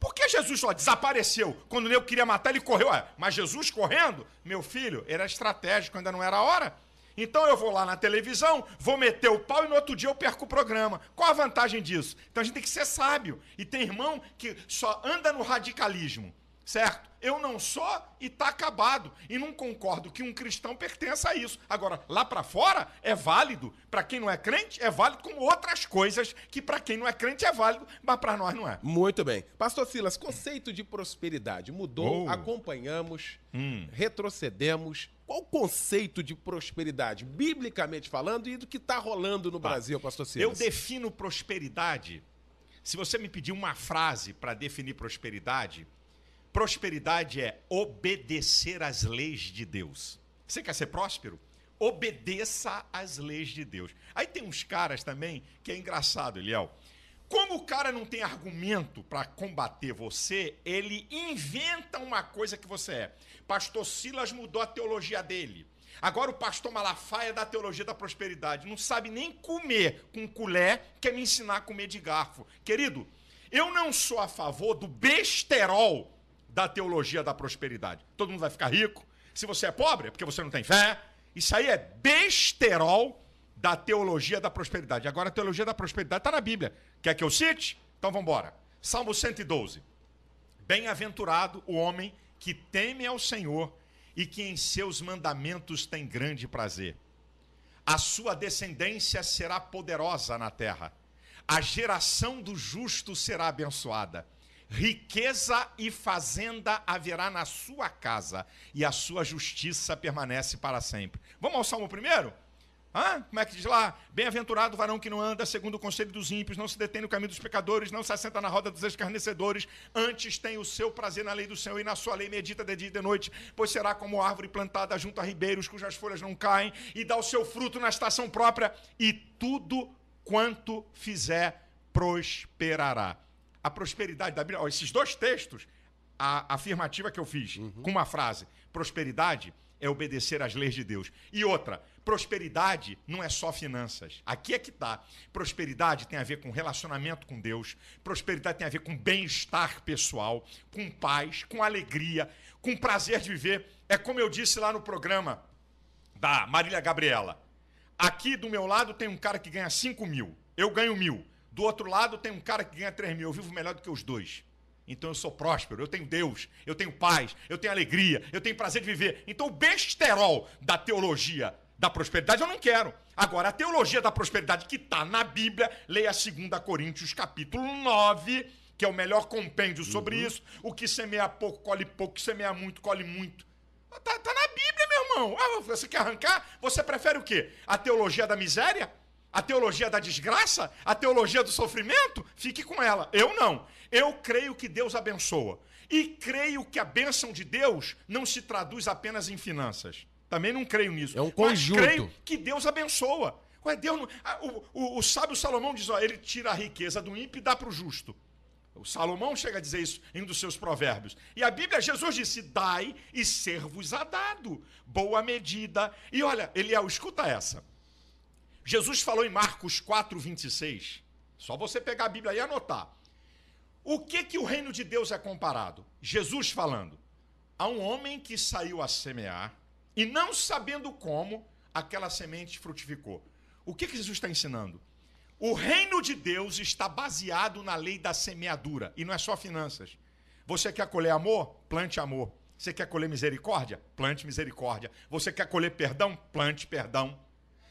Por que Jesus só desapareceu? Quando eu queria matar, ele correu. Mas Jesus correndo, meu filho, era estratégico, ainda não era a hora. Então eu vou lá na televisão, vou meter o pau e no outro dia eu perco o programa. Qual a vantagem disso? Então a gente tem que ser sábio. E tem irmão que só anda no radicalismo. Certo? Eu não sou e tá acabado. E não concordo que um cristão pertença a isso. Agora, lá para fora é válido. Para quem não é crente, é válido como outras coisas que para quem não é crente é válido, mas para nós não é. Muito bem. Pastor Silas, conceito de prosperidade mudou, acompanhamos, retrocedemos. Qual o conceito de prosperidade, biblicamente falando, e do que está rolando no Brasil, pastor Silas? Eu defino prosperidade. Se você me pedir uma frase para definir prosperidade... Prosperidade é obedecer às leis de Deus. Você quer ser próspero? Obedeça às leis de Deus. Aí tem uns caras também que é engraçado, Eliel. Como o cara não tem argumento para combater você, ele inventa uma coisa que você é. Pastor Silas mudou a teologia dele. Agora o pastor Malafaia é da teologia da prosperidade. Não sabe nem comer com colher, quer me ensinar a comer de garfo. Querido, eu não sou a favor do besterol da teologia da prosperidade. Todo mundo vai ficar rico. Se você é pobre, é porque você não tem fé. Isso aí é besterol da teologia da prosperidade. Agora a teologia da prosperidade está na Bíblia. Quer que eu cite? Então vamos embora. Salmo 112. Bem-aventurado o homem que teme ao Senhor e que em seus mandamentos tem grande prazer. A sua descendência será poderosa na terra. A geração do justo será abençoada. Riqueza e fazenda haverá na sua casa, e a sua justiça permanece para sempre. Vamos ao Salmo primeiro? Como é que diz lá? Bem-aventurado o varão que não anda segundo o conselho dos ímpios, não se detém no caminho dos pecadores, não se assenta na roda dos escarnecedores, antes tem o seu prazer na lei do Senhor e na sua lei medita de dia e de noite, pois será como árvore plantada junto a ribeiros, cujas folhas não caem, e dá o seu fruto na estação própria, e tudo quanto fizer prosperará. A prosperidade da Bíblia, esses dois textos, a afirmativa que eu fiz, com uma frase, prosperidade é obedecer às leis de Deus. E outra, prosperidade não é só finanças. Aqui é que está. Prosperidade tem a ver com relacionamento com Deus. Prosperidade tem a ver com bem-estar pessoal, com paz, com alegria, com prazer de viver. É como eu disse lá no programa da Marília Gabriela. Aqui do meu lado tem um cara que ganha 5 mil. Eu ganho 1.000. Do outro lado tem um cara que ganha 3 mil. Eu vivo melhor do que os dois. Então eu sou próspero, eu tenho Deus, eu tenho paz, eu tenho alegria, eu tenho prazer de viver. Então o besterol da teologia da prosperidade eu não quero. Agora, a teologia da prosperidade que está na Bíblia, leia 2 Coríntios capítulo 9, que é o melhor compêndio sobre isso. O que semeia pouco, colhe pouco, o que semeia muito, colhe muito. Tá na Bíblia, meu irmão. Você quer arrancar? Você prefere o quê? A teologia da miséria? A teologia da desgraça? A teologia do sofrimento? Fique com ela. Eu não. Eu creio que Deus abençoa. E creio que a bênção de Deus não se traduz apenas em finanças. Também não creio nisso. É um conjunto. Mas creio que Deus abençoa. Ué, Deus não... o sábio Salomão diz, ele tira a riqueza do ímpio e dá para o justo. O Salomão chega a dizer isso em um dos seus provérbios. E a Bíblia, Jesus disse, dai e ser-vos-á dado. Boa medida. E olha, Eliel, escuta essa. Jesus falou em Marcos 4:26. Só você pegar a Bíblia e anotar. O que o reino de Deus é comparado? Jesus falando. A um homem que saiu a semear e não sabendo como, aquela semente frutificou. O que Jesus está ensinando? O reino de Deus está baseado na lei da semeadura. E não é só finanças. Você quer colher amor? Plante amor. Você quer colher misericórdia? Plante misericórdia. Você quer colher perdão? Plante perdão.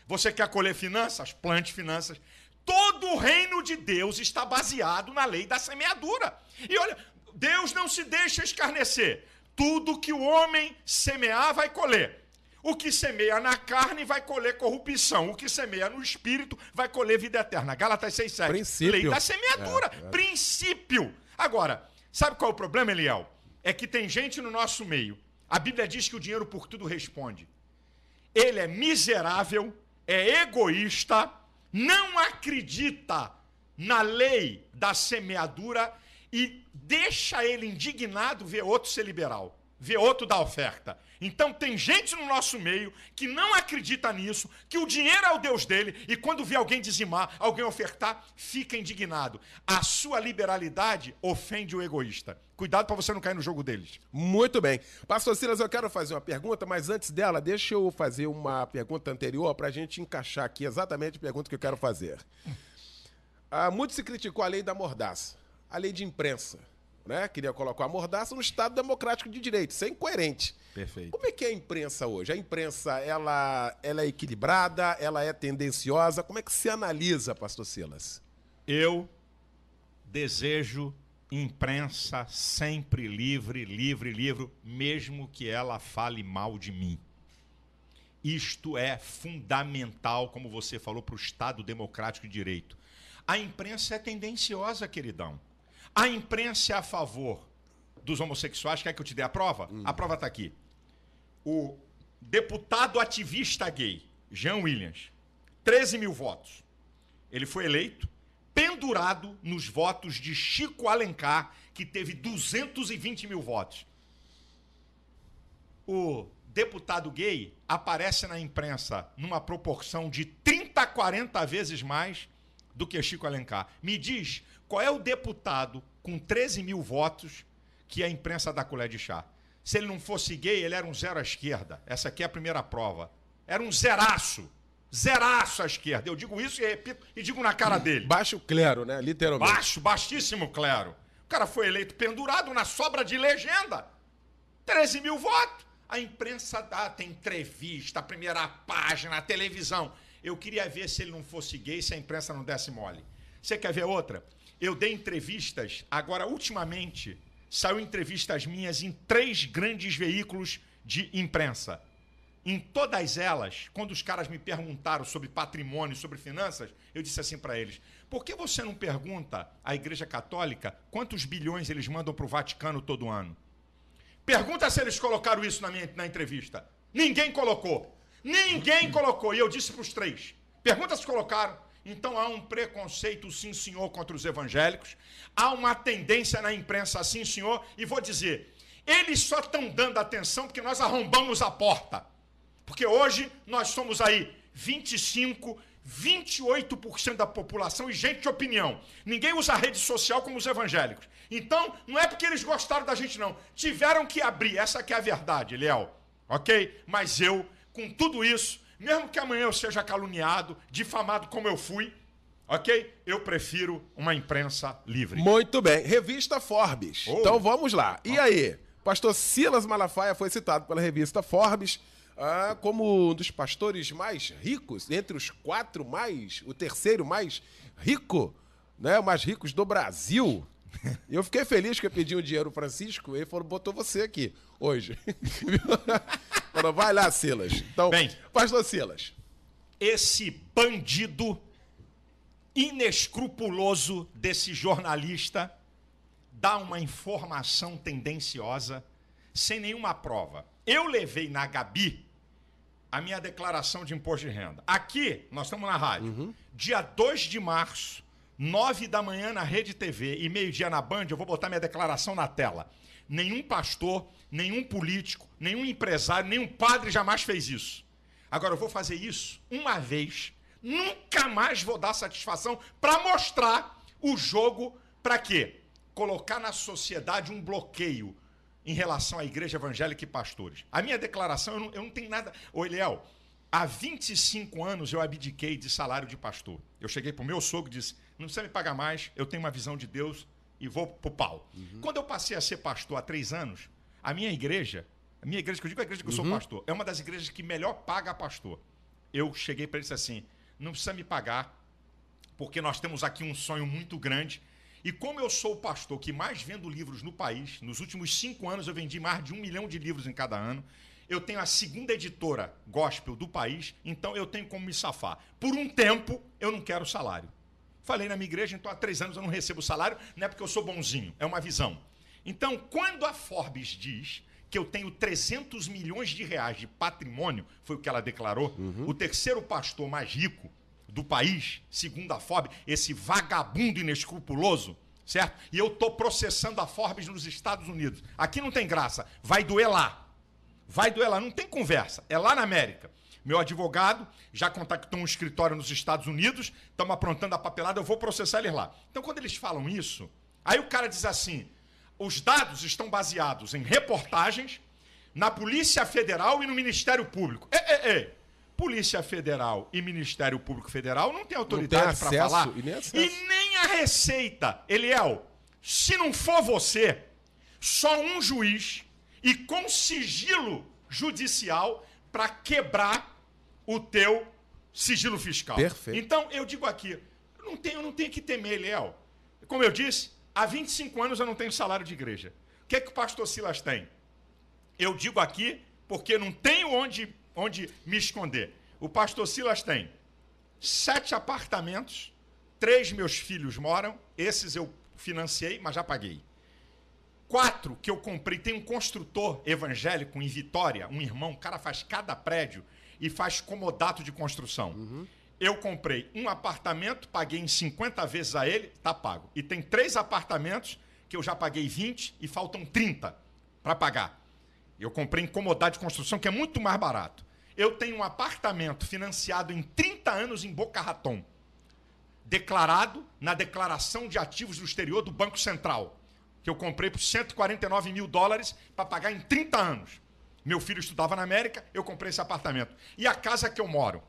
Você quer colher finanças? Plante finanças. Todo o reino de Deus está baseado na lei da semeadura. E olha, Deus não se deixa escarnecer. Tudo que o homem semear vai colher. O que semeia na carne vai colher corrupção. O que semeia no espírito vai colher vida eterna. Gálatas 6:7. Princípio. Lei da semeadura. Princípio. Agora, sabe qual é o problema, Eliel? É que tem gente no nosso meio. A Bíblia diz que o dinheiro por tudo responde. Ele é miserável, é egoísta, não acredita na lei da semeadura e deixa ele indignado ver outro ser liberal, ver outro dar oferta. Então tem gente no nosso meio que não acredita nisso, que o dinheiro é o Deus dele, e quando vê alguém dizimar, alguém ofertar, fica indignado. A sua liberalidade ofende o egoísta. Cuidado para você não cair no jogo deles. Muito bem. Pastor Silas, eu quero fazer uma pergunta, mas antes dela, deixa eu fazer uma pergunta anterior para a gente encaixar aqui exatamente a pergunta que eu quero fazer. Muito se criticou a lei da mordaça, a lei de imprensa, né? Queria colocar a mordaça no Estado Democrático de Direito, isso é incoerente. Perfeito. Como é que é a imprensa hoje? A imprensa, ela é equilibrada, ela é tendenciosa? Como é que se analisa, pastor Silas? Eu desejo imprensa sempre livre, mesmo que ela fale mal de mim. Isto é fundamental, como você falou, para o Estado Democrático de Direito. A imprensa é tendenciosa, queridão. A imprensa é a favor dos homossexuais. Quer que eu te dê a prova? A prova está aqui. O deputado ativista gay, Jean Williams, 13 mil votos. Ele foi eleito pendurado nos votos de Chico Alencar, que teve 220 mil votos. O deputado gay aparece na imprensa numa proporção de 30 a 40 vezes mais do que Chico Alencar. Me diz, qual é o deputado com 13 mil votos que a imprensa dá colher de chá? Se ele não fosse gay, ele era um zero à esquerda. Essa aqui é a primeira prova. Era um zeraço. Zeraço à esquerda. Eu digo isso e repito e digo na cara dele. Baixo clero, né? Literalmente. Baixíssimo clero. O cara foi eleito pendurado na sobra de legenda. 13 mil votos. A imprensa tem entrevista, a primeira página, a televisão. Eu queria ver se ele não fosse gay, se a imprensa não desse mole. Você quer ver outra? Eu dei entrevistas, agora, ultimamente, saiu entrevistas minhas em 3 grandes veículos de imprensa. Em todas elas, quando os caras me perguntaram sobre patrimônio, sobre finanças, eu disse assim para eles, por que você não pergunta à Igreja Católica quantos bilhões eles mandam para o Vaticano todo ano? Pergunta se eles colocaram isso na entrevista. Ninguém colocou. Ninguém colocou. E eu disse para os 3. Pergunta se colocaram. Então há um preconceito, sim, senhor, contra os evangélicos. Há uma tendência na imprensa, sim, senhor. E vou dizer, eles só estão dando atenção porque nós arrombamos a porta. Porque hoje nós somos aí 25, 28% da população e gente de opinião. Ninguém usa a rede social como os evangélicos. Então, não é porque eles gostaram da gente, não. Tiveram que abrir. Essa que é a verdade, Léo. Ok? Mas eu, com tudo isso, mesmo que amanhã eu seja caluniado, difamado como eu fui, ok? Eu prefiro uma imprensa livre. Muito bem. Revista Forbes. Oh. Então vamos lá. E aí? Pastor Silas Malafaia foi citado pela revista Forbes como um dos pastores mais ricos, entre os 4 mais, o terceiro mais rico, né? Mais ricos do Brasil. E eu fiquei feliz que eu pedi um dinheiro ao Francisco, ele falou, botou você aqui, hoje. Falou, vai lá, Silas. Então, bem, pastor Silas. Esse bandido inescrupuloso desse jornalista dá uma informação tendenciosa sem nenhuma prova. Eu levei na Gabi a minha declaração de imposto de renda. Aqui, nós estamos na rádio, dia 2 de março, 9 da manhã na Rede TV e meio-dia na Band, eu vou botar minha declaração na tela. Nenhum pastor, nenhum político, nenhum empresário, nenhum padre jamais fez isso. Agora, eu vou fazer isso uma vez, nunca mais vou dar satisfação para mostrar o jogo para quê? Colocar na sociedade um bloqueio em relação à igreja evangélica e pastores. A minha declaração, eu não tenho nada... Ô, Eliel, há 25 anos eu abdiquei de salário de pastor. Eu cheguei pro meu sogro e disse, não precisa me pagar mais, eu tenho uma visão de Deus e vou pro pau. Quando eu passei a ser pastor há 3 anos, a minha igreja que eu digo a igreja que eu sou pastor, é uma das igrejas que melhor paga pastor. Eu cheguei para ele e disse assim, não precisa me pagar, porque nós temos aqui um sonho muito grande. E como eu sou o pastor que mais vendo livros no país, nos últimos 5 anos eu vendi mais de 1 milhão de livros em cada ano, eu tenho a 2ª editora gospel do país, então eu tenho como me safar. Por um tempo, eu não quero salário. Falei na minha igreja, então há 3 anos eu não recebo salário, não é porque eu sou bonzinho, é uma visão. Então, quando a Forbes diz que eu tenho 300 milhões de reais de patrimônio, foi o que ela declarou, o terceiro pastor mais rico do país, segundo a Forbes, esse vagabundo inescrupuloso, certo? E eu estou processando a Forbes nos Estados Unidos. Aqui não tem graça, vai doer lá. Vai doer lá, não tem conversa, é lá na América. Meu advogado já contactou um escritório nos Estados Unidos, estamos aprontando a papelada, eu vou processar eles lá. Então, quando eles falam isso, aí o cara diz assim, os dados estão baseados em reportagens na Polícia Federal e no Ministério Público. Polícia Federal e Ministério Público Federal não tem autoridade para falar. E nem a Receita. Eliel, se não for você, só um juiz e com sigilo judicial para quebrar o teu sigilo fiscal. Perfeito. Então, eu digo aqui, eu não tenho que temer, Eliel. Como eu disse, há 25 anos eu não tenho salário de igreja. O que é que o pastor Silas tem? Eu digo aqui porque não tenho onde me esconder. O pastor Silas tem 7 apartamentos, 3 meus filhos moram, esses eu financiei, mas já paguei. 4 que eu comprei, tem um construtor evangélico em Vitória, um irmão, o cara faz cada prédio e faz comodato de construção. eu comprei um apartamento, paguei em 50 vezes a ele, tá pago. E tem 3 apartamentos que eu já paguei 20 e faltam 30 para pagar. Eu comprei em Comodade de Construção, que é muito mais barato. Eu tenho um apartamento financiado em 30 anos em Boca Raton, declarado na declaração de ativos do exterior do Banco Central, que eu comprei por $149 mil para pagar em 30 anos. Meu filho estudava na América, eu comprei esse apartamento. E a casa que eu moro,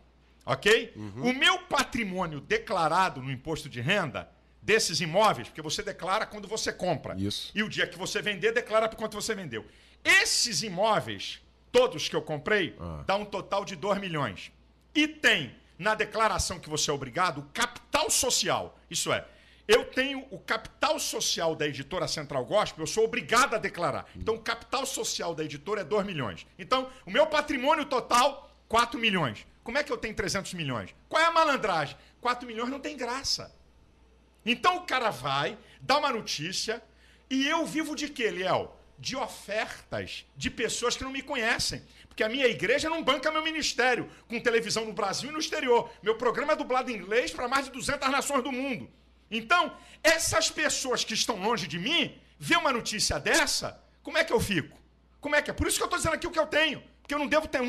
ok? O meu patrimônio declarado no imposto de renda desses imóveis, porque você declara quando você compra. Isso. E o dia que você vender, declara por quanto você vendeu. Esses imóveis, todos que eu comprei, dá um total de 2 milhões. E tem, na declaração que você é obrigado, o capital social. Isso é, eu tenho o capital social da editora Central Gospel, eu sou obrigado a declarar. Então, o capital social da editora é 2 milhões. Então, o meu patrimônio total, 4 milhões. Como é que eu tenho 300 milhões? Qual é a malandragem? 4 milhões não tem graça. Então, o cara vai, dá uma notícia, e eu vivo de quê, Liel? De ofertas de pessoas que não me conhecem. Porque a minha igreja não banca meu ministério com televisão no Brasil e no exterior. Meu programa é dublado em inglês para mais de 200 nações do mundo. Então, essas pessoas que estão longe de mim, vê uma notícia dessa, como é que eu fico? Como é que é? Por isso que eu estou dizendo aqui o que eu tenho. Porque eu não devo ter,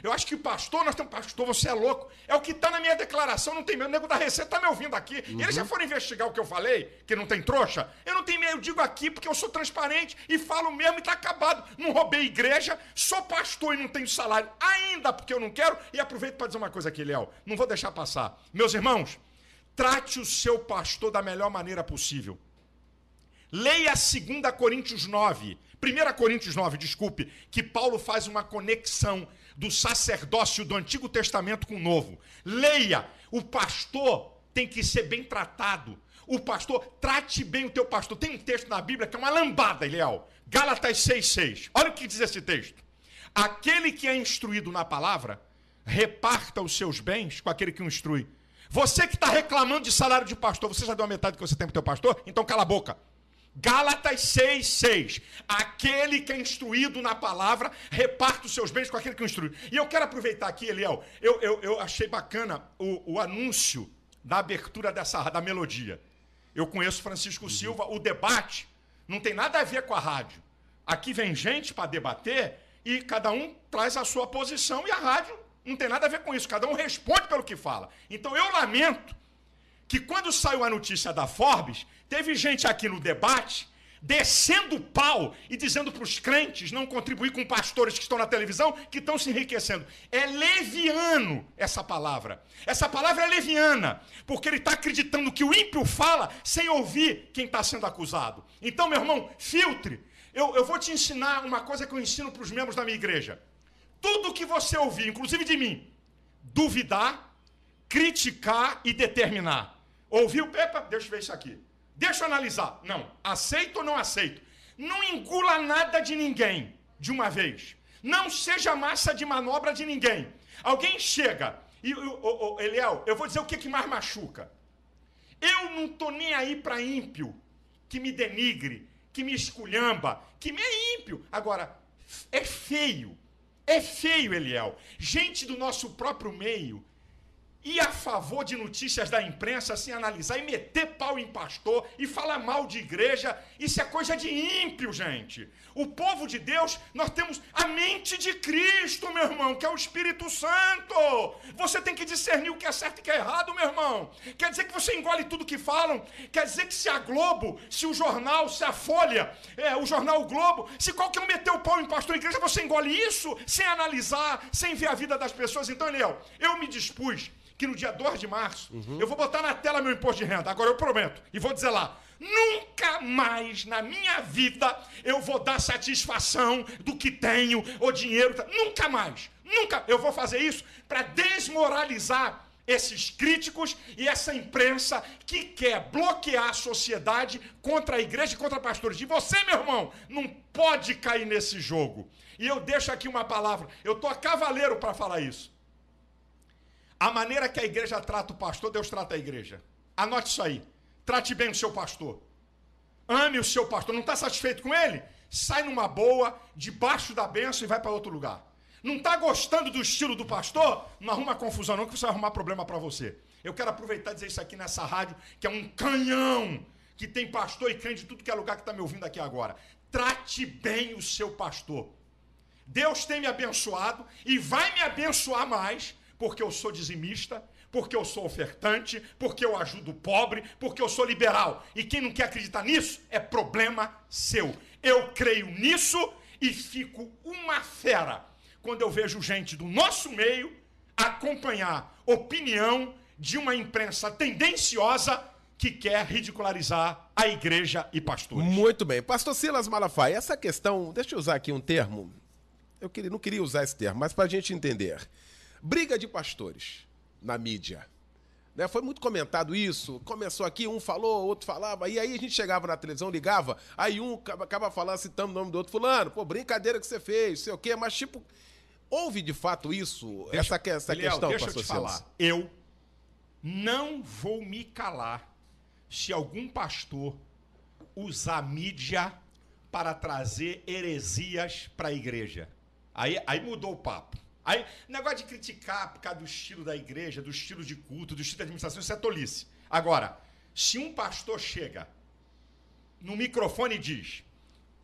eu acho que o pastor, nós temos pastor, você é louco. É o que está na minha declaração, não tem medo. O nego da Receita está me ouvindo aqui. E eles já foram investigar o que eu falei, que não tem trouxa. Eu não tenho medo, eu digo aqui porque eu sou transparente e falo mesmo e está acabado. Não roubei igreja, sou pastor e não tenho salário ainda porque eu não quero. E aproveito para dizer uma coisa aqui, Léo. Não vou deixar passar. Meus irmãos, trate o seu pastor da melhor maneira possível. Leia 2 Coríntios 9. 1 Coríntios 9, desculpe, que Paulo faz uma conexão do sacerdócio do Antigo Testamento com o Novo. Leia, o pastor tem que ser bem tratado. O pastor, trate bem o teu pastor. Tem um texto na Bíblia que é uma lambada, Eliel. Gálatas 6,6. Olha o que diz esse texto. Aquele que é instruído na palavra, reparta os seus bens com aquele que o instrui. Você que está reclamando de salário de pastor, você já deu a metade que você tem para o teu pastor? Então cala a boca. Gálatas 6,6. Aquele que é instruído na palavra, reparta os seus bens com aquele que o instrui. E eu quero aproveitar aqui, Eliel, eu achei bacana o anúncio da abertura da melodia. Eu conheço Francisco Silva, o debate não tem nada a ver com a rádio. Aqui vem gente para debater e cada um traz a sua posição e a rádio não tem nada a ver com isso. Cada um responde pelo que fala. Então eu lamento que quando saiu a notícia da Forbes, teve gente aqui no debate descendo o pau e dizendo para os crentes não contribuir com pastores que estão na televisão, que estão se enriquecendo. É leviano essa palavra. Essa palavra é leviana, porque ele está acreditando que o ímpio fala sem ouvir quem está sendo acusado. Então, meu irmão, filtre. Eu vou te ensinar uma coisa que eu ensino para os membros da minha igreja. Tudo que você ouvir, inclusive de mim, duvidar, criticar e determinar. Ouviu? Epa, deixa eu ver isso aqui. Deixa eu analisar. Não, aceito ou não aceito? Não engula nada de ninguém de uma vez. Não seja massa de manobra de ninguém. Alguém chega e, Eliel, eu vou dizer o que mais machuca. Eu não estou nem aí para ímpio que me denigre, que me esculhamba, que me é ímpio. Agora, é feio, Eliel. Gente do nosso próprio meio ir a favor de notícias da imprensa, assim, analisar e meter pau em pastor e falar mal de igreja, isso é coisa de ímpio, gente. O povo de Deus, nós temos a mente de Cristo, meu irmão, que é o Espírito Santo. Você tem que discernir o que é certo e o que é errado, meu irmão. Quer dizer que você engole tudo que falam? Quer dizer que se a Globo, se o jornal, se a Folha, o jornal O Globo, se qualquer um meter o pau em pastor e igreja, você engole isso sem analisar, sem ver a vida das pessoas? Então, Eliel, eu me dispus que no dia 2 de março, eu vou botar na tela meu imposto de renda. Agora eu prometo. E vou dizer lá, nunca mais na minha vida eu vou dar satisfação do que tenho, ou dinheiro. Nunca mais. Nunca. Eu vou fazer isso para desmoralizar esses críticos e essa imprensa que quer bloquear a sociedade contra a igreja e contra pastores. E você, meu irmão, não pode cair nesse jogo. E eu deixo aqui uma palavra. Eu estou a cavaleiro para falar isso. A maneira que a igreja trata o pastor, Deus trata a igreja. Anote isso aí. Trate bem o seu pastor. Ame o seu pastor. Não está satisfeito com ele? Sai numa boa, debaixo da bênção e vai para outro lugar. Não está gostando do estilo do pastor? Não arruma confusão não, que você vai arrumar problema para você. Eu quero aproveitar e dizer isso aqui nessa rádio, que é um canhão, que tem pastor e crente de tudo que é lugar que está me ouvindo aqui agora. Trate bem o seu pastor. Deus tem me abençoado e vai me abençoar mais, porque eu sou dizimista, porque eu sou ofertante, porque eu ajudo o pobre, porque eu sou liberal. E quem não quer acreditar nisso é problema seu. Eu creio nisso e fico uma fera quando eu vejo gente do nosso meio acompanhar opinião de uma imprensa tendenciosa que quer ridicularizar a igreja e pastores. Muito bem. Pastor Silas Malafaia, essa questão, deixa eu usar aqui um termo, não queria usar esse termo, mas para a gente entender. Briga de pastores na mídia. Né? Foi muito comentado isso, começou aqui, um falou, outro falava, e aí a gente chegava na televisão, ligava, aí um acaba falando, citando o nome do outro, fulano, pô, brincadeira que você fez, sei o quê, mas tipo, houve de fato isso, essa questão, deixa pastor eu te falar, eu não vou me calar se algum pastor usar mídia para trazer heresias para a igreja. Aí mudou o papo. Aí, negócio de criticar por causa do estilo da igreja, do estilo de culto, do estilo da administração, isso é tolice. Agora, se um pastor chega no microfone e diz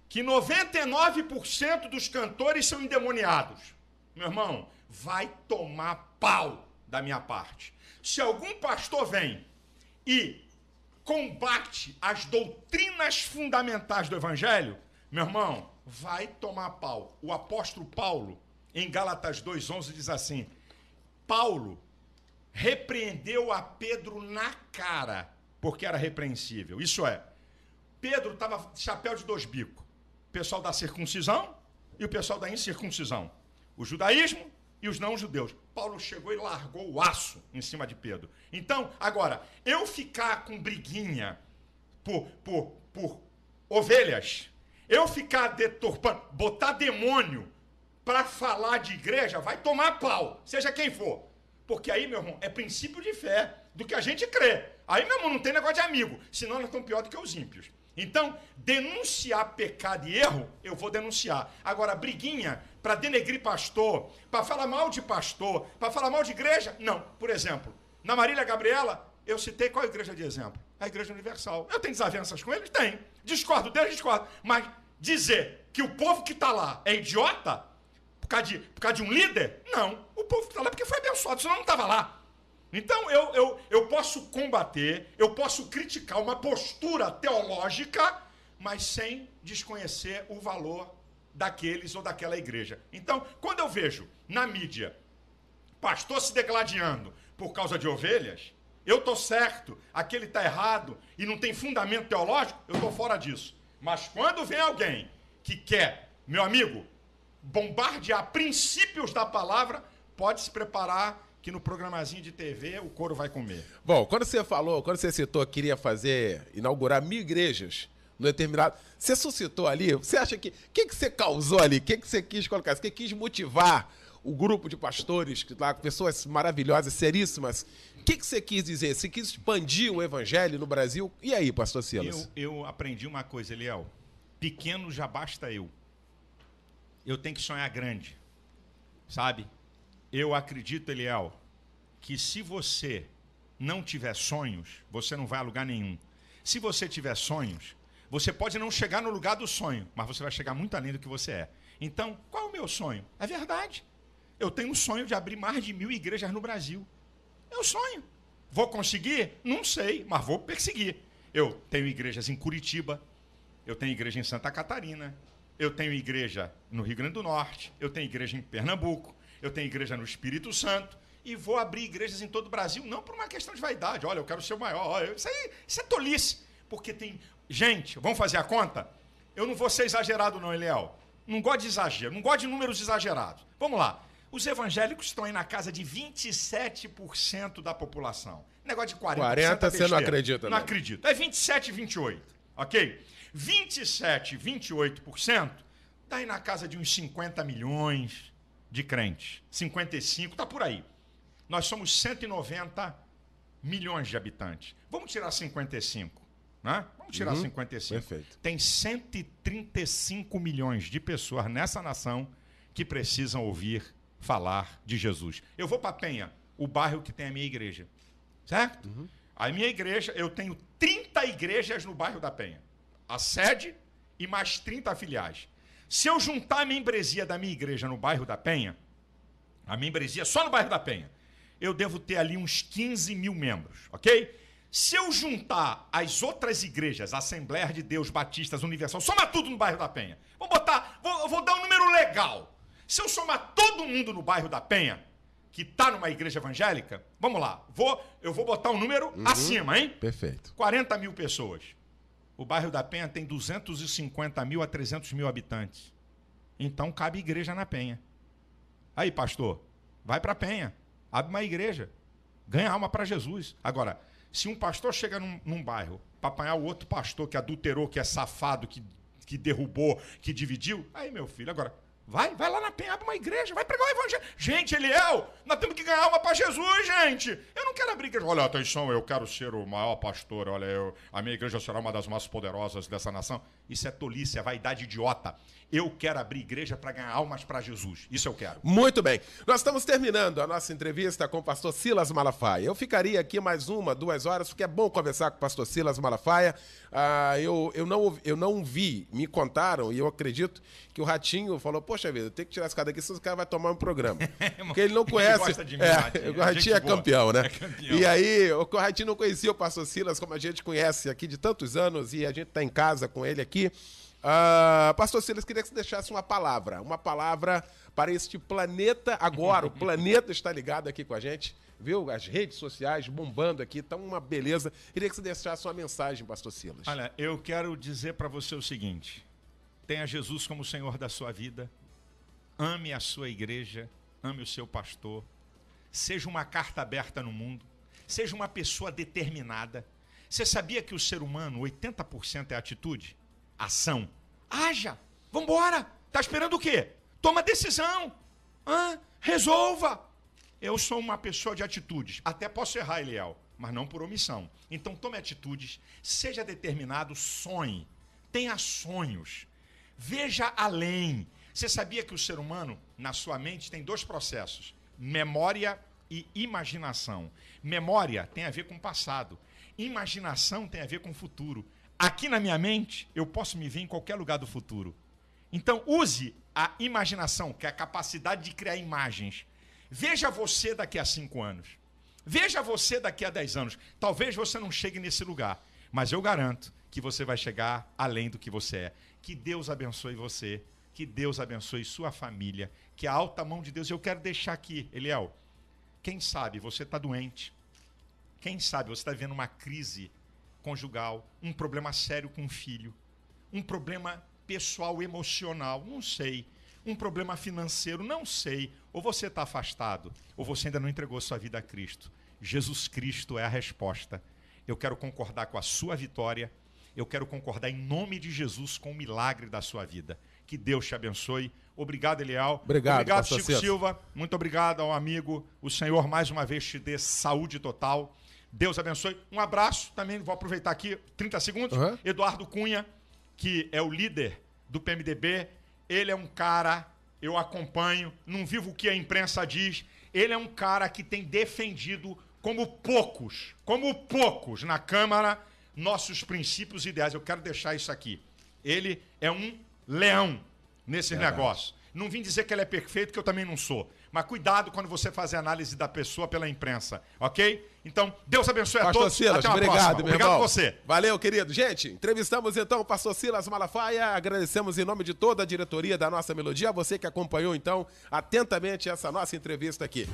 que 99% dos cantores são endemoniados, meu irmão, vai tomar pau da minha parte. Se algum pastor vem e combate as doutrinas fundamentais do evangelho, meu irmão, vai tomar pau. O apóstolo Paulo, em Gálatas 2:11, diz assim: Paulo repreendeu a Pedro na cara, porque era repreensível. Isso é, Pedro estava chapéu de dois bicos. O pessoal da circuncisão e o pessoal da incircuncisão. O judaísmo e os não-judeus. Paulo chegou e largou o aço em cima de Pedro. Então, agora, eu ficar com briguinha por ovelhas, eu ficar deturpando, botar demônio para falar de igreja, vai tomar pau, seja quem for. Porque aí, meu irmão, é princípio de fé, do que a gente crê. Aí, meu irmão, não tem negócio de amigo, senão nós estamos pior do que os ímpios. Então, denunciar pecado e erro, eu vou denunciar. Agora, briguinha para denegrir pastor, para falar mal de pastor, para falar mal de igreja, não. Por exemplo, na Marília Gabriela, eu citei qual igreja de exemplo? A Igreja Universal. Eu tenho desavenças com eles? Tenho. Discordo deles? Discordo. Mas dizer que o povo que está lá é idiota, por causa de um líder? Não. O povo que está lá é porque foi abençoado, senão não estava lá. Então, eu posso combater, eu posso criticar uma postura teológica, mas sem desconhecer o valor daqueles ou daquela igreja. Então, quando eu vejo na mídia pastor se degladiando por causa de ovelhas, eu estou certo, aquele está errado e não tem fundamento teológico, eu estou fora disso. Mas quando vem alguém que quer, meu amigo, bombardear princípios da palavra, pode se preparar que no programazinho de TV o couro vai comer. Bom, quando você citou que queria inaugurar 1000 igrejas no determinado, você suscitou ali, você acha que você causou ali? O que você quis colocar? Você quis motivar o grupo de pastores, lá, pessoas maravilhosas, seríssimas? O que você quis dizer? Você quis expandir o evangelho no Brasil? E aí, pastor Silas? Eu aprendi uma coisa, Eliel. Pequeno já basta eu. Eu tenho que sonhar grande, sabe? Eu acredito, Eliel, que se você não tiver sonhos, você não vai a lugar nenhum. Se você tiver sonhos, você pode não chegar no lugar do sonho, mas você vai chegar muito além do que você é. Então, qual é o meu sonho? É verdade. Eu tenho um sonho de abrir mais de 1000 igrejas no Brasil. É o sonho. Vou conseguir? Não sei, mas vou perseguir. Eu tenho igrejas em Curitiba, eu tenho igreja em Santa Catarina, eu tenho igreja no Rio Grande do Norte, eu tenho igreja em Pernambuco, eu tenho igreja no Espírito Santo e vou abrir igrejas em todo o Brasil, não por uma questão de vaidade. Olha, eu quero ser o maior. Isso é tolice. Porque tem... Gente, vamos fazer a conta? Eu não vou ser exagerado não, Eliel. Não gosto de exagero, não gosto de números exagerados. Vamos lá. Os evangélicos estão aí na casa de 27% da população. Negócio de 40% você não acredita, não acredito. É 27, 28, ok? 27, 28% está aí na casa de uns 50 milhões de crentes. 55, está por aí. Nós somos 190 milhões de habitantes. Vamos tirar 55, né? Vamos tirar 55. Perfeito. Tem 135 milhões de pessoas nessa nação que precisam ouvir falar de Jesus. Eu vou para Penha, o bairro que tem a minha igreja, certo? A minha igreja, eu tenho 30 igrejas no bairro da Penha. A sede e mais 30 filiais. Se eu juntar a membresia da minha igreja no bairro da Penha, a membresia só no bairro da Penha, eu devo ter ali uns 15 mil membros, ok? Se eu juntar as outras igrejas, Assembleia de Deus, Batistas, Universal, somar tudo no bairro da Penha, vou dar um número legal. Se eu somar todo mundo no bairro da Penha, que está numa igreja evangélica, vamos lá, eu vou botar um número acima, hein? Perfeito. 40 mil pessoas. O bairro da Penha tem 250 mil a 300 mil habitantes. Então cabe igreja na Penha. Aí, pastor, vai para a Penha, abre uma igreja, ganha alma para Jesus. Agora, se um pastor chega num bairro para apanhar o outro pastor que adulterou, que é safado, que derrubou, que dividiu, aí, meu filho, agora... Vai lá na Penha, abre uma igreja, vai pregar o evangelho. Gente, Eliel, nós temos que ganhar alma para Jesus, gente. Eu não quero abrir igreja. Olha, atenção, eu quero ser o maior pastor. Olha, a minha igreja será uma das mais poderosas dessa nação. Isso é tolice, é vaidade idiota. Eu quero abrir igreja para ganhar almas para Jesus. Isso eu quero. Muito bem. Nós estamos terminando a nossa entrevista com o pastor Silas Malafaia. Eu ficaria aqui mais 2 horas, porque é bom conversar com o pastor Silas Malafaia. Eu não vi, me contaram, e eu acredito que o Ratinho falou, poxa vida, tem que tirar esse cara daqui, senão esse cara vai tomar um programa. Porque ele não conhece... Ele gosta de mim, Ratinho. O Ratinho é campeão, né? É campeão. E aí, o Ratinho não conhecia o pastor Silas, como a gente conhece aqui de tantos anos, e a gente está em casa com ele aqui. Pastor Silas, queria que você deixasse uma palavra para este planeta agora. O planeta está ligado aqui com a gente, viu? As redes sociais bombando aqui, estão uma beleza. Queria que você deixasse uma mensagem, pastor Silas. Olha, eu quero dizer para você o seguinte: tenha Jesus como Senhor da sua vida, ame a sua igreja, ame o seu pastor, seja uma carta aberta no mundo, seja uma pessoa determinada. Você sabia que o ser humano, 80% é atitude? Ação. Haja. Vambora. Tá esperando o quê? Toma decisão. Resolva. Eu sou uma pessoa de atitudes. Até posso errar, Eliel, mas não por omissão. Então tome atitudes, seja determinado, sonhe. Tenha sonhos. Veja além. Você sabia que o ser humano, na sua mente, tem 2 processos: memória e imaginação. Memória tem a ver com o passado. Imaginação tem a ver com o futuro. Aqui na minha mente, eu posso me ver em qualquer lugar do futuro. Então, use a imaginação, que é a capacidade de criar imagens. Veja você daqui a 5 anos. Veja você daqui a 10 anos. Talvez você não chegue nesse lugar, mas eu garanto que você vai chegar além do que você é. Que Deus abençoe você, que Deus abençoe sua família, que a alta mão de Deus... Eu quero deixar aqui, Eliel, quem sabe você está doente, quem sabe você está vivendo uma crise conjugal, um problema sério com o filho, um problema pessoal emocional, não sei, um problema financeiro, não sei, ou você está afastado, ou você ainda não entregou sua vida a Cristo. Jesus Cristo é a resposta. Eu quero concordar com a sua vitória, eu quero concordar em nome de Jesus com o milagre da sua vida. Que Deus te abençoe. Obrigado, Eliel. Obrigado, Chico César Silva. Muito obrigado ao amigo. O Senhor mais uma vez te dê saúde total. Deus abençoe. Um abraço também, vou aproveitar aqui, 30 segundos. Eduardo Cunha, que é o líder do PMDB. Ele é um cara, eu acompanho, não vivo o que a imprensa diz. Ele é um cara que tem defendido, como poucos na Câmara, nossos princípios e ideais. Eu quero deixar isso aqui. Ele é um leão nesses negócios. Não vim dizer que ele é perfeito, que eu também não sou. Mas cuidado quando você fazer análise da pessoa pela imprensa, ok? Então, Deus abençoe a todos. Silas, até uma obrigado, próxima. meu Obrigado irmão. a você. Valeu, querido. Gente, entrevistamos então o pastor Silas Malafaia. Agradecemos em nome de toda a diretoria da nossa Melodia, a você que acompanhou então atentamente essa nossa entrevista aqui.